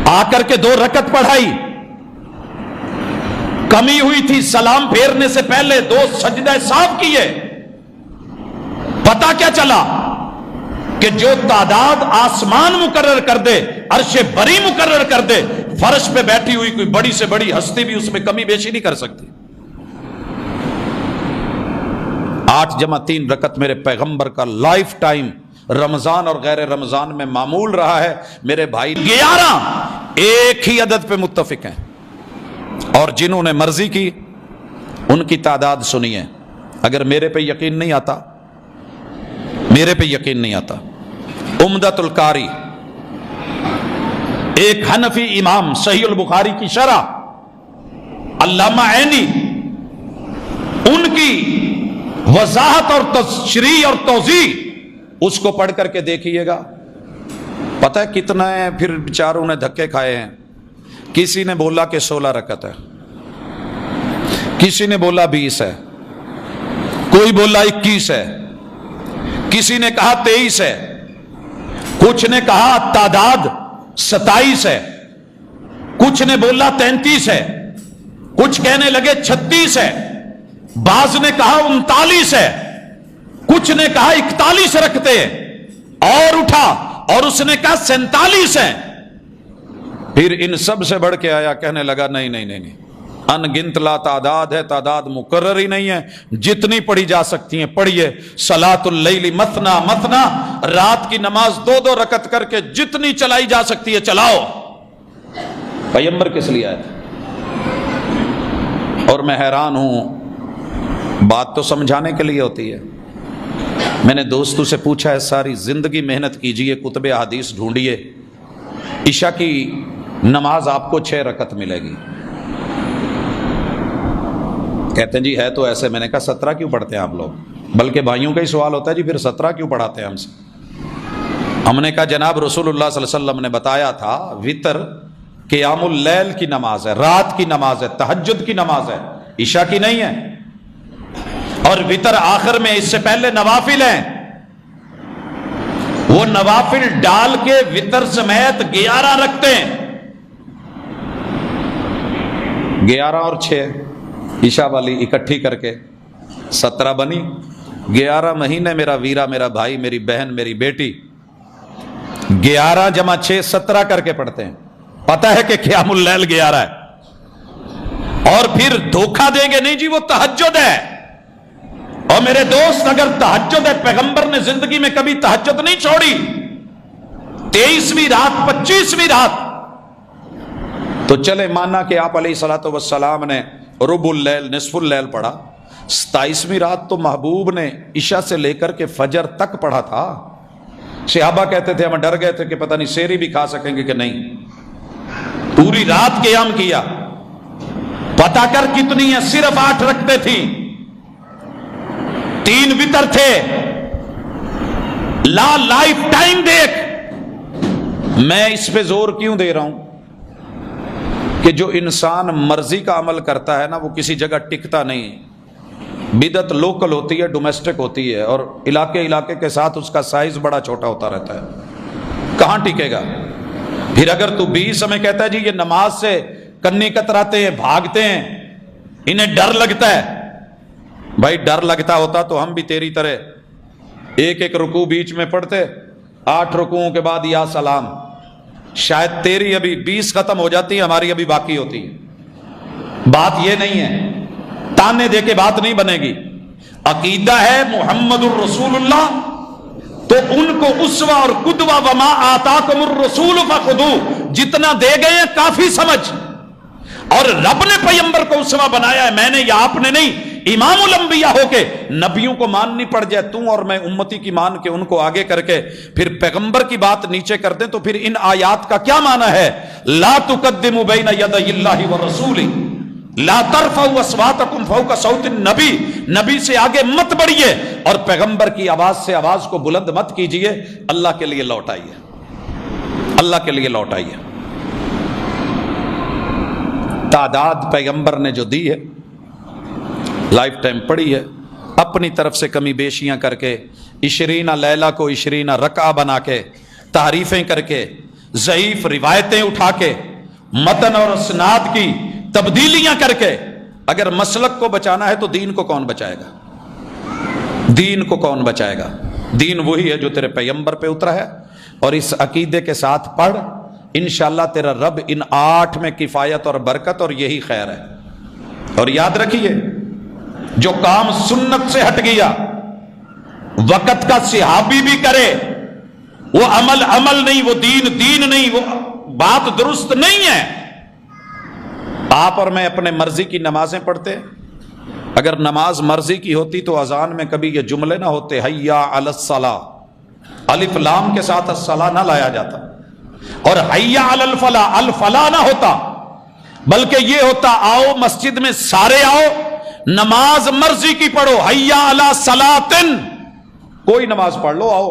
آ کر کے 2 رکعت پڑھائی، کمی ہوئی تھی، سلام پھیرنے سے پہلے 2 سجدہ سہو کیے۔ پتا کیا چلا کہ جو تعداد آسمان مقرر کر دے، عرش بری مقرر کر دے، فرش پہ بیٹھی ہوئی کوئی بڑی سے بڑی ہستی بھی اس میں کمی بیشی نہیں کر سکتی۔ 8 جمع 3 رکعت میرے پیغمبر کا لائف ٹائم رمضان اور غیر رمضان میں معمول رہا ہے۔ میرے بھائی 11 ایک ہی عدد پہ متفق ہیں، اور جنہوں نے مرضی کی ان کی تعداد سنیے۔ اگر میرے پہ یقین نہیں آتا، میرے پہ یقین نہیں آتا، عمدۃ القاری ایک حنفی امام، صحیح البخاری کی شرح علامہ عینی، ان کی وضاحت اور تشریح اور توضیح اس کو پڑھ کر کے دیکھیے گا، پتہ ہے کتنا ہے؟ پھر بیچاروں نے دھکے کھائے ہیں. کسی نے بولا کہ 16 رکعت ہے، کسی نے بولا 20 ہے، کوئی بولا 21 ہے، کسی نے کہا 23 ہے، کچھ نے کہا تعداد 27 ہے، کچھ نے بولا 33 ہے، کچھ کہنے لگے 36 ہے، بعض نے کہا 39 ہے، کچھ نے کہا 41 رکھتے ہیں، اور اٹھا اور اس نے کہا 47 ہے. پھر ان سب سے بڑھ کے آیا، کہنے لگا نہیں نہیں نہیں نہیں، ان گنت لا تعداد ہے، تعداد مقرر ہی نہیں ہے، جتنی پڑھی جا سکتی ہیں پڑھیے. صلاۃ اللیل مثنا مثنا، رات کی نماز 2 رکعت کر کے جتنی چلائی جا سکتی ہے چلاؤ. پیغمبر کس لیے آئے تھے؟ اور میں حیران ہوں، بات تو سمجھانے کے لیے ہوتی ہے. میں نے دوستوں سے پوچھا ہے ساری زندگی محنت کیجئے، کتب احادیث ڈھونڈیے، عشاء کی نماز آپ کو 6 رکعت ملے گی. کہتے ہیں جی ہے تو ایسے. میں نے کہا 17 کیوں پڑھتے ہیں آپ لوگ؟ بلکہ بھائیوں کا ہی سوال ہوتا ہے جی پھر 17 کیوں پڑھاتے ہیں ہم سے؟ ہم نے کہا جناب رسول اللہ صلی اللہ علیہ وسلم نے بتایا تھا وتر قیام اللیل کی نماز ہے، رات کی نماز ہے، تہجد کی نماز ہے، عشاء کی نہیں ہے. اور وتر آخر میں، اس سے پہلے نوافل ہیں، وہ نوافل ڈال کے وتر سمیت 11 رکھتے ہیں. 11 اور 6 عشاء والی اکٹھی کر کے 17 بنی. 11 مہینے میرا ویرا، میرا بھائی، میری بہن، میری بیٹی 11 جمع 6 17 کر کے پڑھتے ہیں. پتہ ہے کہ قیام اللیل 11 ہے. اور پھر دھوکہ دیں گے نہیں جی وہ تہجد ہے. اور میرے دوست اگر تہجد ہے، پیغمبر نے زندگی میں کبھی تہجد نہیں چھوڑی. 23ویں رات، 25ویں رات تو چلے مانا کہ آپ علیہ الصلوۃ والسلام نے ربع اللیل، نصف اللیل پڑھا. 27ویں رات تو محبوب نے عشاء سے لے کر کے فجر تک پڑھا تھا. صحابہ کہتے تھے ہم ڈر گئے تھے کہ پتہ نہیں سحری بھی کھا سکیں گے کہ نہیں. پوری رات قیام کیا. پتہ کر کتنی ہے؟ صرف 8 رکھتے تھی، 3 وتر تھے. لائف ٹائم دیکھ. میں اس پہ زور کیوں دے رہا ہوں کہ جو انسان مرضی کا عمل کرتا ہے نا وہ کسی جگہ ٹکتا نہیں. بدعت لوکل ہوتی ہے، ڈومیسٹک ہوتی ہے، اور علاقے علاقے کے ساتھ اس کا سائز بڑا چھوٹا ہوتا رہتا ہے. کہاں ٹکے گا؟ پھر اگر تو 20 میں کہتا ہے جی یہ نماز سے کنی کتراتے ہیں، بھاگتے ہیں، انہیں ڈر لگتا ہے. بھائی ڈر لگتا ہوتا تو ہم بھی تیری طرح ایک رکوع بیچ میں پڑھتے، 8 رکوعوں کے بعد یا سلام. شاید تیری ابھی 20 ختم ہو جاتی ہے، ہماری ابھی باقی ہوتی ہے. بات یہ نہیں ہے، تانے دے کے بات نہیں بنے گی. عقیدہ ہے محمد الرسول اللہ، تو ان کو اسوہ اور قدوہ وما آتاکم الرسول فخذوہ، جتنا دے گئے ہیں کافی سمجھ. اور رب نے پیغمبر کو اسوہ بنایا ہے، میں نے یا آپ نے نہیں. امام الانبیاء ہو کے نبیوں کو ماننی پڑ جائے، تو اور میں امتی کی مان کے ان کو آگے کر کے پھر پیغمبر کی بات نیچے کر دیں، تو پھر ان آیات کا کیا معنی ہے؟ لا تقدموا بین یدی اللہ ورسولہ، لا ترفعوا اصواتکم فوق صوت النبی، نبی سے آگے مت بڑھیے اور پیغمبر کی آواز سے آواز کو بلند مت کیجئے. اللہ کے لیے لوٹ آئیے، اللہ کے لیے لوٹ آئیے. تعداد پیغمبر نے جو دی ہے لائف ٹائم پڑھی ہے، اپنی طرف سے کمی بیشیاں کر کے 20 لیلہ کو 20 رکعہ بنا کے، تعریفیں کر کے، ضعیف روایتیں اٹھا کے، متن اور اسناد کی تبدیلیاں کر کے. اگر مسلک کو بچانا ہے تو دین کو کون بچائے گا؟ دین کو کون بچائے گا؟ دین وہی ہے جو تیرے پیغمبر پہ اترا ہے. اور اس عقیدے کے ساتھ پڑھ، انشاءاللہ تیرا رب ان 8 میں کفایت اور برکت، اور یہی خیر ہے. اور یاد رکھیے جو کام سنت سے ہٹ گیا، وقت کا صحابی بھی کرے، وہ عمل نہیں، وہ دین نہیں، وہ بات درست نہیں ہے. آپ اور میں اپنے مرضی کی نمازیں پڑھتے. اگر نماز مرضی کی ہوتی تو اذان میں کبھی یہ جملے نہ ہوتے حیا علی الصلاۃ، الف لام کے ساتھ الصلاۃ نہ لایا جاتا، اور حیا علی الفلاح، الفلاح نہ ہوتا، بلکہ یہ ہوتا آؤ مسجد میں سارے آؤ، نماز مرضی کی پڑھو، حیا علی صلاۃ، کوئی نماز پڑھ لو آؤ.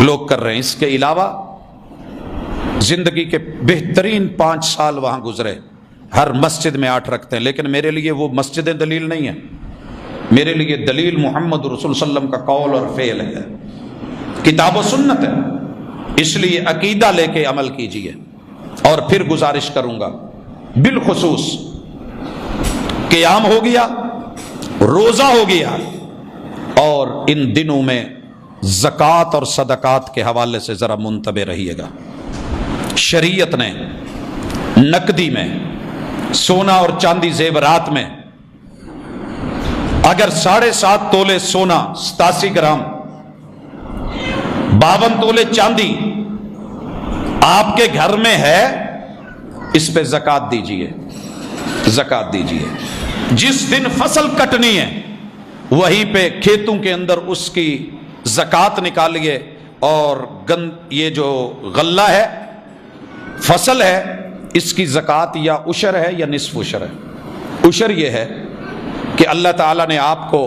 لوگ کر رہے ہیں۔ اس کے علاوہ زندگی کے بہترین 5 سال وہاں گزرے، ہر مسجد میں 8 رکھتے ہیں، لیکن میرے لیے وہ مسجدیں دلیل نہیں ہیں، میرے لیے دلیل محمد رسول صلی اللہ علیہ وسلم کا قول اور فعل ہے، کتاب و سنت ہے۔ اس لیے عقیدہ لے کے عمل کیجئے۔ اور پھر گزارش کروں گا، بالخصوص قیام ہو گیا، روزہ ہو گیا، اور ان دنوں میں زکوٰۃ اور صدقات کے حوالے سے ذرا منتبہ رہیے گا۔ شریعت نے نقدی میں، سونا اور چاندی زیورات میں، اگر 7.5 تولے سونا 87 گرام 52 تولے چاندی آپ کے گھر میں ہے، اس پہ زکوٰۃ دیجئے، زکوٰۃ دیجئے۔ جس دن فصل کٹنی ہے وہیں پہ کھیتوں کے اندر اس کی زکوٰۃ نکالیے، اور یہ جو غلہ ہے، فصل ہے، اس کی زکوٰۃ یا عشر ہے یا نصف عشر ہے۔ عشر یہ ہے کہ اللہ تعالیٰ نے آپ کو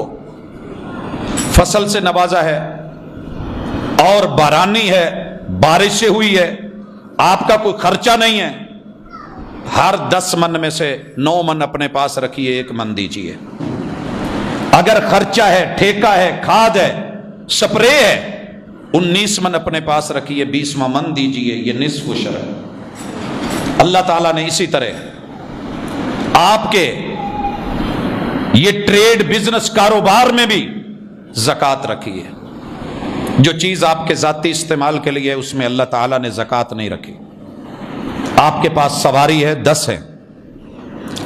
فصل سے نوازا ہے اور بارانی ہے، بارش سے ہوئی ہے، آپ کا کوئی خرچہ نہیں ہے، ہر 10 من میں سے 9 من اپنے پاس رکھیے، 1 من دیجیے۔ اگر خرچہ ہے، ٹھیکہ ہے، کھاد ہے، سپرے ہے، 19 من اپنے پاس رکھیے، 20واں من دیجیے، یہ نصف عشر ہے۔ اللہ تعالیٰ نے اسی طرح آپ کے یہ ٹریڈ بزنس کاروبار میں بھی زکوٰۃ رکھی ہے۔ جو چیز آپ کے ذاتی استعمال کے لیے اس میں اللہ تعالیٰ نے زکوٰۃ نہیں رکھی۔ آپ کے پاس سواری ہے، 10 ہے،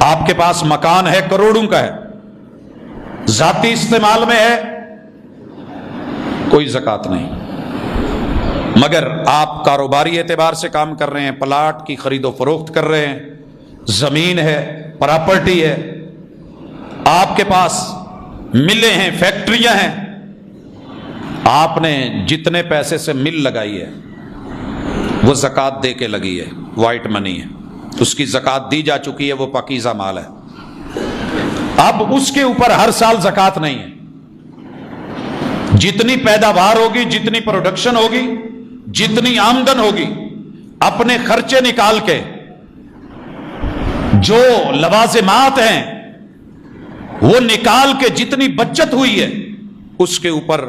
آپ کے پاس مکان ہے، کروڑوں کا ہے، ذاتی استعمال میں ہے، کوئی زکوٰۃ نہیں۔ مگر آپ کاروباری اعتبار سے کام کر رہے ہیں، پلاٹ کی خرید و فروخت کر رہے ہیں، زمین ہے، پراپرٹی ہے، آپ کے پاس ملیں ہیں، فیکٹریاں ہیں، آپ نے جتنے پیسے سے مل لگائی ہے وہ زکوٰۃ دے کے لگی ہے، وائٹ منی ہے، اس کی زکوٰۃ دی جا چکی ہے، وہ پاکیزہ مال ہے۔ اب اس کے اوپر ہر سال زکوٰۃ نہیں ہے۔ جتنی پیداوار ہوگی، جتنی پروڈکشن ہوگی، جتنی آمدن ہوگی، اپنے خرچے نکال کے جو لوازمات ہیں وہ نکال کے جتنی بچت ہوئی ہے اس کے اوپر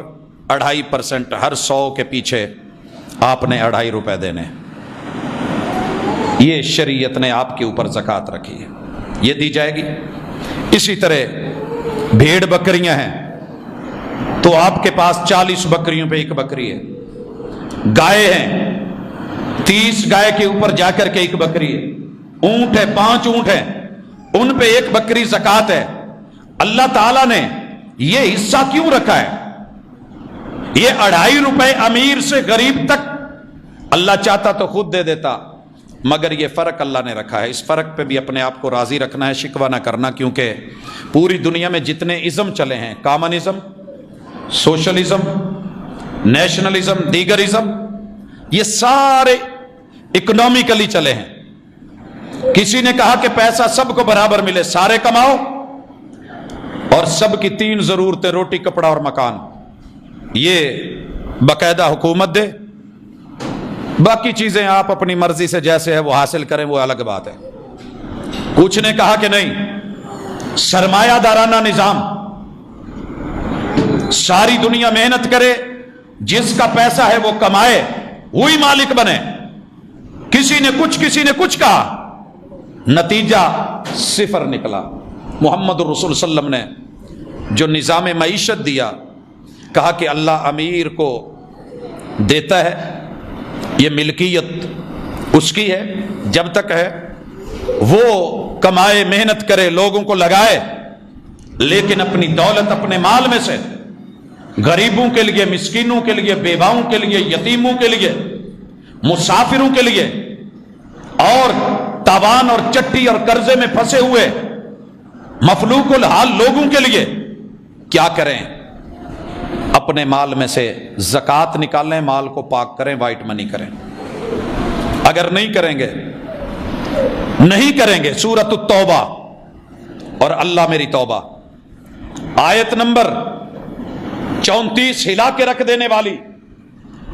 2.5% ہر 100 کے پیچھے آپ نے 2.5 روپے دینے۔ یہ شریعت نے آپ کے اوپر زکوٰۃ رکھی ہے، یہ دی جائے گی۔ اسی طرح بھیڑ بکریاں ہیں تو آپ کے پاس 40 بکریوں پہ 1 بکری ہے، گائے ہیں 30 گائے کے اوپر جا کر کے 1 بکری ہے، اونٹ ہے 5 اونٹ ہیں، ان پہ 1 بکری زکوٰۃ ہے۔ اللہ تعالیٰ نے یہ حصہ کیوں رکھا ہے؟ یہ 2.5 روپے امیر سے غریب تک اللہ چاہتا تو خود دے دیتا، مگر یہ فرق اللہ نے رکھا ہے۔ اس فرق پہ بھی اپنے آپ کو راضی رکھنا ہے، شکوہ نہ کرنا، کیونکہ پوری دنیا میں جتنے ازم چلے ہیں، کامنزم، سوشلزم، نیشنلزم، دیگر ازم، یہ سارے اکنومیکلی چلے ہیں۔ کسی نے کہا کہ پیسہ سب کو برابر ملے، سارے کماؤ، اور سب کی 3 ضرورتیں، روٹی، کپڑا اور مکان، یہ باقاعدہ حکومت دے، باقی چیزیں آپ اپنی مرضی سے جیسے ہے وہ حاصل کریں، وہ الگ بات ہے۔ کچھ نے کہا کہ نہیں، سرمایہ دارانہ نظام، ساری دنیا محنت کرے، جس کا پیسہ ہے وہ کمائے، وہی مالک بنے۔ کسی نے کچھ کہا، نتیجہ 0 نکلا۔ محمد رسول صلی اللہ علیہ وسلم نے جو نظام معیشت دیا، کہا کہ اللہ امیر کو دیتا ہے، یہ ملکیت اس کی ہے، جب تک ہے وہ کمائے، محنت کرے، لوگوں کو لگائے، لیکن اپنی دولت، اپنے مال میں سے غریبوں کے لیے، مسکینوں کے لیے، بیواؤں کے لیے، یتیموں کے لیے، مسافروں کے لیے، اور تاوان اور چٹی اور قرضے میں پھنسے ہوئے مفلوق الحال لوگوں کے لیے کیا کریں؟ اپنے مال میں سے زکوٰۃ نکالیں، مال کو پاک کریں، وائٹ منی کریں۔ اگر نہیں کریں گے سورۃ التوبہ اور اللہ میری توبہ آیت نمبر 34 ہلا کے رکھ دینے والی،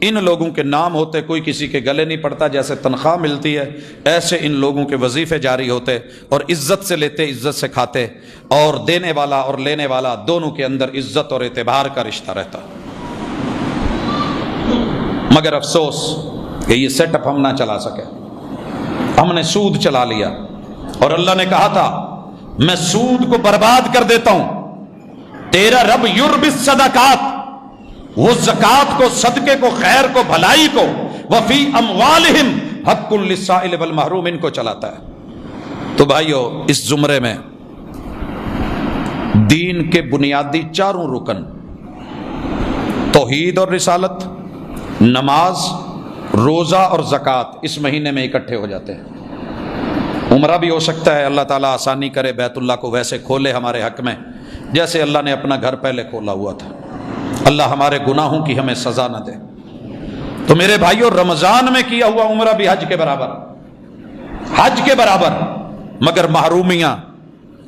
ان لوگوں کے نام ہوتے، کوئی کسی کے گلے نہیں پڑتا، جیسے تنخواہ ملتی ہے ایسے ان لوگوں کے وظیفے جاری ہوتے، اور عزت سے لیتے عزت سے کھاتے، اور دینے والا اور لینے والا دونوں کے اندر عزت اور اعتبار کا رشتہ رہتا۔ مگر افسوس کہ یہ سیٹ اپ ہم نہ چلا سکے، ہم نے سود چلا لیا، اور اللہ نے کہا تھا میں سود کو برباد کر دیتا ہوں۔ تیرا رب یربی الصدقات، وہ زکات کو، صدقے کو، خیر کو، بھلائی کو، وفی اموالہم حق للسائل والمحروم، ان کو چلاتا ہے۔ تو بھائیو، اس زمرے میں دین کے بنیادی چاروں رکن توحید اور رسالت، نماز، روزہ اور زکوٰۃ اس مہینے میں اکٹھے ہو جاتے ہیں۔ عمرہ بھی ہو سکتا ہے، اللہ تعالیٰ آسانی کرے، بیت اللہ کو ویسے کھولے ہمارے حق میں جیسے اللہ نے اپنا گھر پہلے کھولا ہوا تھا۔ اللہ ہمارے گناہوں کی ہمیں سزا نہ دے۔ تو میرے بھائیوں، رمضان میں کیا ہوا عمرہ بھی حج کے برابر، حج کے برابر، مگر محرومیاں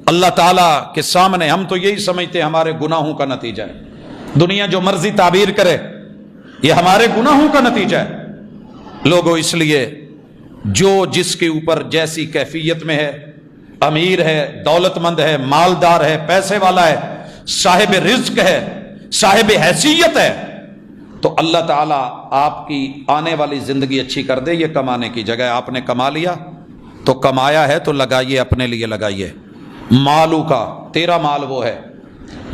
اللہ تعالیٰ کے سامنے ہم تو یہی سمجھتے ہیں ہمارے گناہوں کا نتیجہ ہے۔ دنیا جو مرضی تعبیر کرے، یہ ہمارے گناہوں کا نتیجہ ہے۔ لوگوں، اس لیے جو جس کے اوپر جیسی کیفیت میں ہے، امیر ہے، دولت مند ہے، مالدار ہے، پیسے والا ہے، صاحب رزق ہے، صاحب حیثیت ہے، تو اللہ تعالیٰ آپ کی آنے والی زندگی اچھی کر دے۔ یہ کمانے کی جگہ آپ نے کما لیا تو کمایا ہے تو لگائیے، اپنے لیے لگائیے۔ مالو کا، تیرا مال وہ ہے،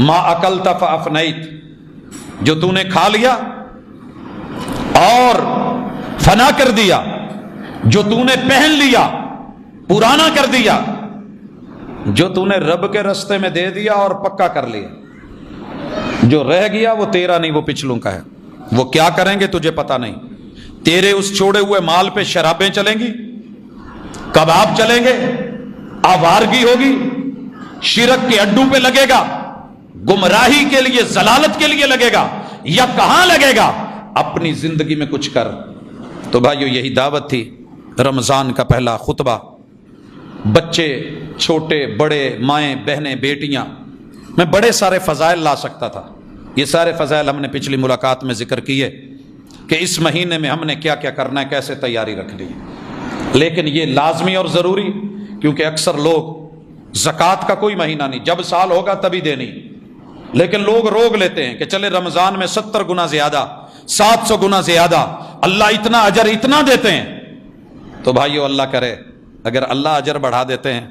ما اکلت فافنیت، جو تو نے کھا لیا اور فنا کر دیا، جو تو نے پہن لیا پرانا کر دیا، جو تو نے رب کے رستے میں دے دیا اور پکا کر لیا، جو رہ گیا وہ تیرا نہیں، وہ پچھلوں کا ہے۔ وہ کیا کریں گے تجھے پتا نہیں۔ تیرے اس چھوڑے ہوئے مال پہ شرابیں چلیں گی، کباب چلیں گے، آوارگی ہوگی، شرک کے اڈوں پہ لگے گا، گمراہی کے لیے، ضلالت کے لیے لگے گا، یا کہاں لگے گا؟ اپنی زندگی میں کچھ کر۔ تو بھائیو، یہی دعوت تھی رمضان کا پہلا خطبہ۔ بچے، چھوٹے بڑے، مائیں بہنیں بیٹیاں، میں بڑے سارے فضائل لا سکتا تھا، یہ سارے فضائل ہم نے پچھلی ملاقات میں ذکر کیے کہ اس مہینے میں ہم نے کیا کیا کرنا ہے، کیسے تیاری رکھنی ہے۔ لیکن یہ لازمی اور ضروری، کیونکہ اکثر لوگ زکوٰۃ کا کوئی مہینہ نہیں، جب سال ہوگا تبھی دینی، لیکن لوگ روک لیتے ہیں کہ چلے رمضان میں 70 گنا زیادہ، 700 گنا زیادہ، اللہ اتنا اجر اتنا دیتے ہیں۔ تو بھائیو، اللہ کرے اگر اللہ اجر بڑھا دیتے ہیں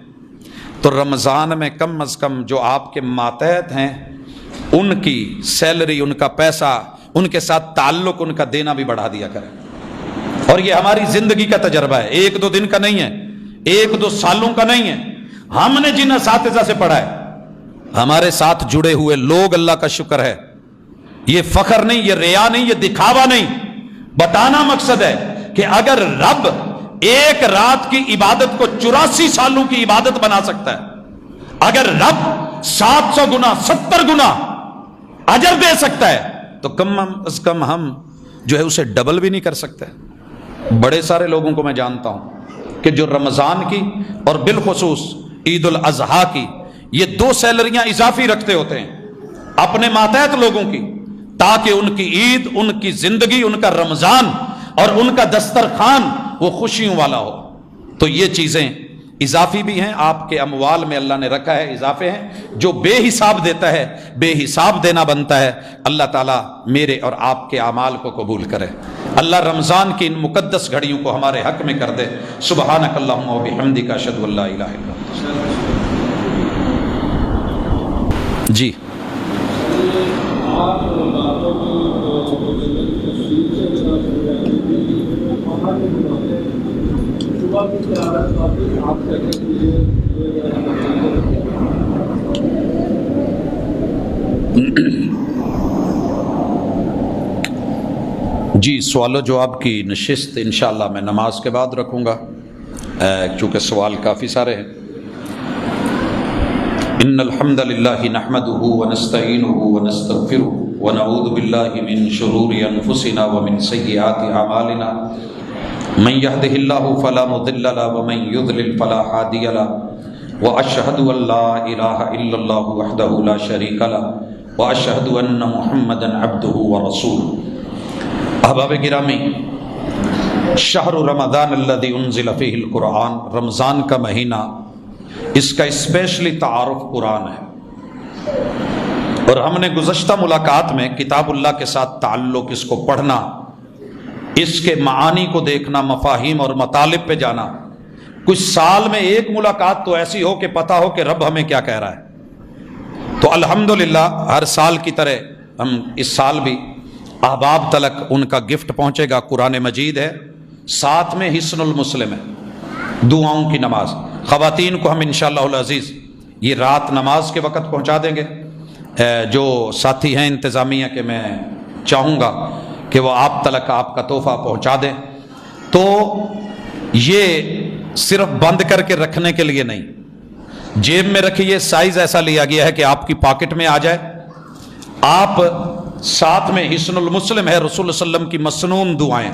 تو رمضان میں کم از کم جو آپ کے ماتحت ہیں ان کی سیلری، ان کا پیسہ، ان کے ساتھ تعلق ان کا دینا بھی بڑھا دیا کرے۔ اور یہ ہماری زندگی کا تجربہ ہے، 1-2 دن کا نہیں ہے، 1-2 سالوں کا نہیں ہے۔ ہم نے جن اساتذہ سے پڑھا ہے، ہمارے ساتھ جڑے ہوئے لوگ، اللہ کا شکر ہے، یہ فخر نہیں، یہ ریا نہیں، یہ دکھاوا نہیں، بتانا مقصد ہے کہ اگر رب ایک رات کی عبادت کو 84 سالوں کی عبادت بنا سکتا ہے، اگر رب 700 گنا 70 گنا اجر دے سکتا ہے، تو کم از کم ہم جو ہے اسے ڈبل بھی نہیں کر سکتے۔ بڑے سارے لوگوں کو میں جانتا ہوں کہ جو رمضان کی اور بالخصوص عید الاضحیٰ کی یہ 2 سیلریاں اضافی رکھتے ہوتے ہیں اپنے ماتحت لوگوں کی، تاکہ ان کی عید، ان کی زندگی، ان کا رمضان اور ان کا دسترخوان وہ خوشیوں والا ہو۔ تو یہ چیزیں اضافی بھی ہیں، آپ کے اموال میں اللہ نے رکھا ہے، اضافے ہیں۔ جو بے حساب دیتا ہے، بے حساب دینا بنتا ہے۔ اللہ تعالیٰ میرے اور آپ کے اعمال کو قبول کرے۔ اللہ رمضان کی ان مقدس گھڑیوں کو ہمارے حق میں کر دے۔ سبحانک اللہم و بحمدک، اشہد ان لا الہ الا انت۔ جی جی، سوال و جواب کی نشست انشاءاللہ میں نماز کے بعد رکھوں گا، چونکہ سوال کافی سارے ہیں۔ ان الحمد للہ نحمده ونستعینه ونستغفره ونعوذ باللہ من شرور انفسنا ومن سیئات اعمالنا، من يهده الله فلا مضل له ومن يضلل فلا هادي له، واشهد ان لا اله الا الله وحده لا شريك له، واشهد ان محمدا عبده ورسوله۔ احباب گرامی، شہر رمضان الذی انزل فیہ القرآن، رمضان کا مہینہ، اس کا اسپیشلی تعارف قرآن ہے، اور ہم نے گزشتہ ملاقات میں کتاب اللہ کے ساتھ تعلق، اس کو پڑھنا، اس کے معانی کو دیکھنا، مفاہیم اور مطالب پہ جانا، کچھ سال میں ایک ملاقات تو ایسی ہو کہ پتہ ہو کہ رب ہمیں کیا کہہ رہا ہے۔ تو الحمدللہ ہر سال کی طرح ہم اس سال بھی احباب تلک ان کا گفٹ پہنچے گا، قرآن مجید ہے، ساتھ میں حصن المسلم ہے، دعاؤں کی نماز۔ خواتین کو ہم انشاءاللہ العزیز یہ رات نماز کے وقت پہنچا دیں گے۔ جو ساتھی ہیں انتظامیہ کے، میں چاہوں گا کہ وہ آپ تلک آپ کا تحفہ پہنچا دیں۔ تو یہ صرف بند کر کے رکھنے کے لیے نہیں، جیب میں رکھیے، سائز ایسا لیا گیا ہے کہ آپ کی پاکٹ میں آ جائے۔ آپ ساتھ میں حصن المسلم ہے، رسول اللہ علیہ وسلم کی مسنون دعائیں،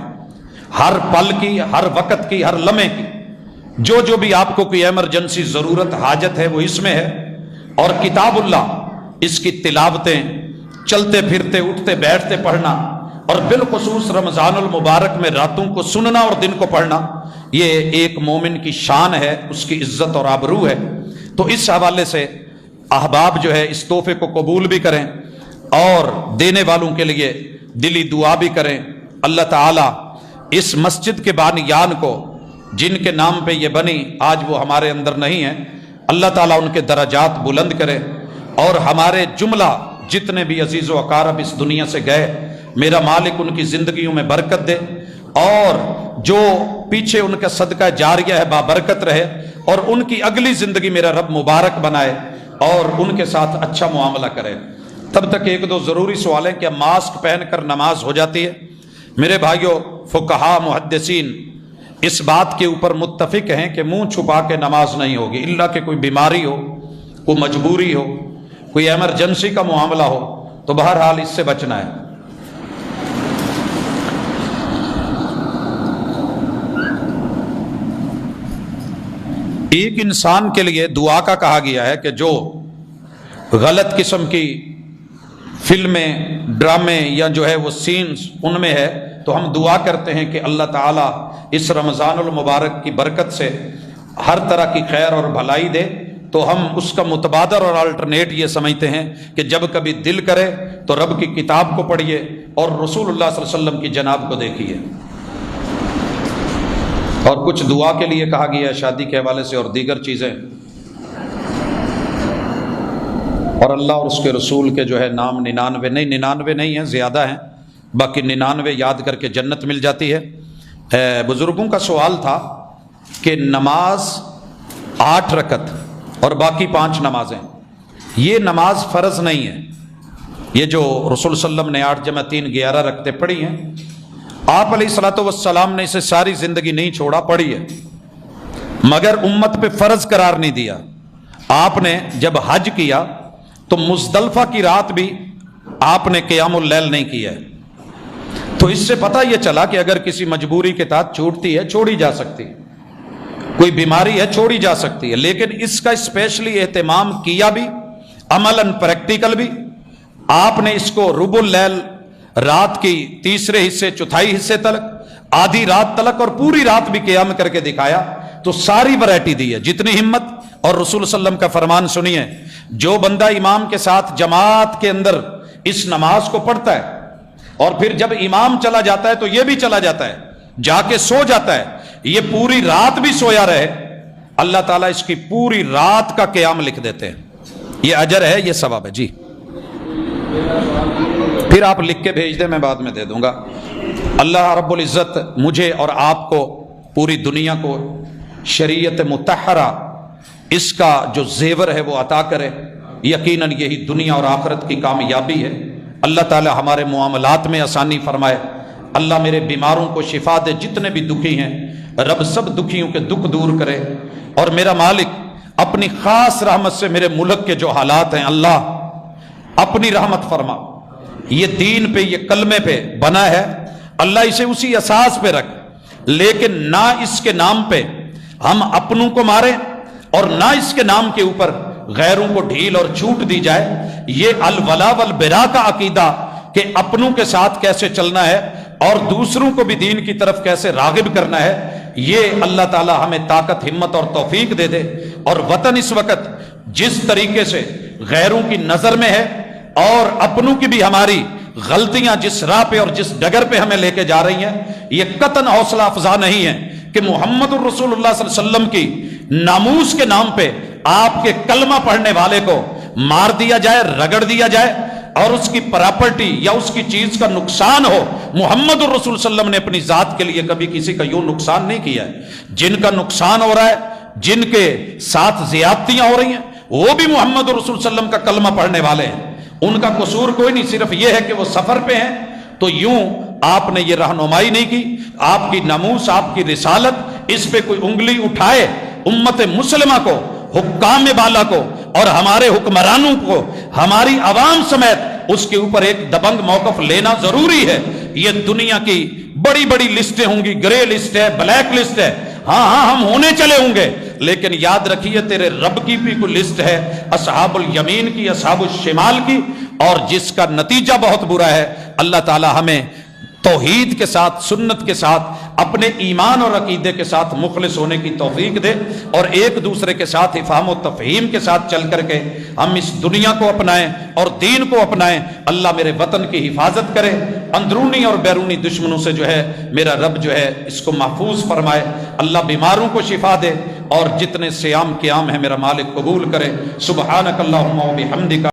ہر پل کی، ہر وقت کی، ہر لمحے کی، جو بھی آپ کو کوئی ایمرجنسی ضرورت حاجت ہے وہ اس میں ہے۔ اور کتاب اللہ، اس کی تلاوتیں، چلتے پھرتے اٹھتے بیٹھتے پڑھنا، اور بالخصوص رمضان المبارک میں راتوں کو سننا اور دن کو پڑھنا، یہ ایک مومن کی شان ہے، اس کی عزت اور آبرو ہے۔ تو اس حوالے سے احباب جو ہے اس تحفے کو قبول بھی کریں، اور دینے والوں کے لیے دلی دعا بھی کریں۔ اللہ تعالیٰ اس مسجد کے بانیان کو، جن کے نام پہ یہ بنی، آج وہ ہمارے اندر نہیں ہیں، اللہ تعالیٰ ان کے درجات بلند کرے، اور ہمارے جملہ جتنے بھی عزیز و اقارب اس دنیا سے گئے، میرا مالک ان کی زندگیوں میں برکت دے، اور جو پیچھے ان کا صدقہ جاریہ ہے بابرکت رہے، اور ان کی اگلی زندگی میرا رب مبارک بنائے، اور ان کے ساتھ اچھا معاملہ کرے۔ تب تک ایک دو ضروری سوال ہیں، کیا ماسک پہن کر نماز ہو جاتی ہے؟ میرے بھائیوں، فقہا محدثین اس بات کے اوپر متفق ہیں کہ منہ چھپا کے نماز نہیں ہوگی، الا کہ کوئی بیماری ہو، کوئی مجبوری ہو، کوئی ایمرجنسی کا معاملہ ہو، تو بہرحال اس سے بچنا ہے۔ ایک انسان کے لیے دعا کا کہا گیا ہے کہ جو غلط قسم کی فلمیں، ڈرامے یا جو ہے وہ سینز ان میں ہے، تو ہم دعا کرتے ہیں کہ اللہ تعالیٰ اس رمضان المبارک کی برکت سے ہر طرح کی خیر اور بھلائی دے۔ تو ہم اس کا متبادر اور الٹرنیٹ یہ سمجھتے ہیں کہ جب کبھی دل کرے تو رب کی کتاب کو پڑھیے اور رسول اللہ صلی اللہ علیہ وسلم کی جناب کو دیکھیے۔ اور کچھ دعا کے لیے کہا گیا ہے شادی کے حوالے سے اور دیگر چیزیں، اور اللہ اور اس کے رسول کے جو ہے نام 99 نہیں ہیں، زیادہ ہیں، باقی 99 یاد کر کے جنت مل جاتی ہے۔ بزرگوں کا سوال تھا کہ نماز 8 رکعت اور باقی 5 نمازیں، یہ نماز فرض نہیں ہے۔ یہ جو رسول صلی اللہ علیہ وسلم نے 8 × 3 11 رکعتیں پڑھی ہیں، آپ علیہ الصلوۃ والسلام نے اسے ساری زندگی نہیں چھوڑا، پڑھی ہے، مگر امت پہ فرض قرار نہیں دیا۔ آپ نے جب حج کیا تو مزدلفہ کی رات بھی آپ نے قیام اللیل نہیں کیا ہے۔ تو اس سے پتہ یہ چلا کہ اگر کسی مجبوری کے تحت چھوٹتی ہے، چھوڑی جا سکتی، کوئی بیماری ہے چھوڑی جا سکتی ہے، لیکن اس کا اسپیشلی اہتمام کیا بھی، عملاً پریکٹیکل بھی۔ آپ نے اس کو ربع اللیل، رات کی تیسرے حصے، چوتھائی حصے تلک، آدھی رات تلک، اور پوری رات بھی قیام کر کے دکھایا۔ تو ساری ورائٹی دی ہے، جتنی ہمت۔ اور رسول صلی اللہ علیہ وسلم کا فرمان سنیے، جو بندہ امام کے ساتھ جماعت کے اندر اس نماز کو پڑھتا ہے، اور پھر جب امام چلا جاتا ہے تو یہ بھی چلا جاتا ہے، جا کے سو جاتا ہے، یہ پوری رات بھی سویا رہے، اللہ تعالیٰ اس کی پوری رات کا قیام لکھ دیتے ہیں۔ یہ اجر ہے، یہ ثواب ہے۔ جی پھر آپ لکھ کے بھیج دیں، میں بعد میں دے دوں گا۔ اللہ رب العزت مجھے اور آپ کو، پوری دنیا کو شریعت مطہرہ، اس کا جو زیور ہے وہ عطا کرے۔ یقیناً یہی دنیا اور آخرت کی کامیابی ہے۔ اللہ تعالی ہمارے معاملات میں آسانی فرمائے۔ اللہ میرے بیماروں کو شفا دے، جتنے بھی دکھی ہیں رب سب دکھیوں کے دکھ دور کرے۔ اور میرا مالک اپنی خاص رحمت سے میرے ملک کے جو حالات ہیں، اللہ اپنی رحمت فرما۔ یہ دین پہ، یہ کلمے پہ بنا ہے، اللہ اسے اسی اساس پہ رکھ، لیکن نہ اس کے نام پہ ہم اپنوں کو ماریں، اور نہ اس کے نام کے اوپر غیروں کو ڈھیل اور چھوٹ دی جائے۔ یہ الولا والبرا کا عقیدہ کہ اپنوں کے ساتھ کیسے چلنا ہے، اور دوسروں کو بھی دین کی طرف کیسے راغب کرنا ہے، یہ اللہ تعالی ہمیں طاقت، ہمت اور توفیق دے دے۔ اور وطن اس وقت جس طریقے سے غیروں کی نظر میں ہے اور اپنوں کی بھی ہماری غلطیاں جس راہ پہ اور جس ڈگر پہ ہمیں لے کے جا رہی ہیں، یہ قطعاً حوصلہ افزا نہیں ہے کہ محمد الرسول اللہ صلی اللہ علیہ وسلم کی ناموس کے نام پہ آپ کے کلمہ پڑھنے والے کو مار دیا جائے، رگڑ دیا جائے اور اس کی پراپرٹی یا اس کی چیز کا نقصان ہو۔ محمد الرسول صلی اللہ علیہ وسلم نے اپنی ذات کے لیے کبھی کسی کا یوں نقصان نہیں کیا ہے۔ جن کا نقصان ہو رہا ہے، جن کے ساتھ زیادتیاں ہو رہی ہیں، وہ بھی محمد الرسول صلی اللہ علیہ وسلم کا کلمہ پڑھنے والے ہیں، ان کا قصور کوئی نہیں، صرف یہ ہے کہ وہ سفر پہ ہیں۔ تو یوں آپ نے یہ رہنمائی نہیں کی، آپ کی ناموس، آپ کی رسالت، اس پہ کوئی انگلی اٹھائے امت مسلمہ کو، حکام بالا کو اور ہمارے حکمرانوں کو، ہماری عوام سمیت اس کے اوپر ایک دبنگ موقف لینا ضروری ہے۔ یہ دنیا کی بڑی بڑی لسٹیں ہوں گی، گرے لسٹ ہے، بلیک لسٹ ہے، ہاں ہم ہونے چلے ہوں گے، لیکن یاد رکھیے تیرے رب کی بھی کوئی لسٹ ہے، اصحاب الیمین کی، اصحاب الشمال کی، اور جس کا نتیجہ بہت برا ہے۔ اللہ تعالی ہمیں توحید کے ساتھ، سنت کے ساتھ، اپنے ایمان اور عقیدے کے ساتھ مخلص ہونے کی توفیق دے، اور ایک دوسرے کے ساتھ افہام و تفہیم کے ساتھ چل کر کے ہم اس دنیا کو اپنائیں اور دین کو اپنائیں۔ اللہ میرے وطن کی حفاظت کرے، اندرونی اور بیرونی دشمنوں سے جو ہے میرا رب جو ہے اس کو محفوظ فرمائے۔ اللہ بیماروں کو شفا دے، اور جتنے صیام قیام ہیں میرا مالک قبول کرے۔ سبحانک اللہم و بحمدک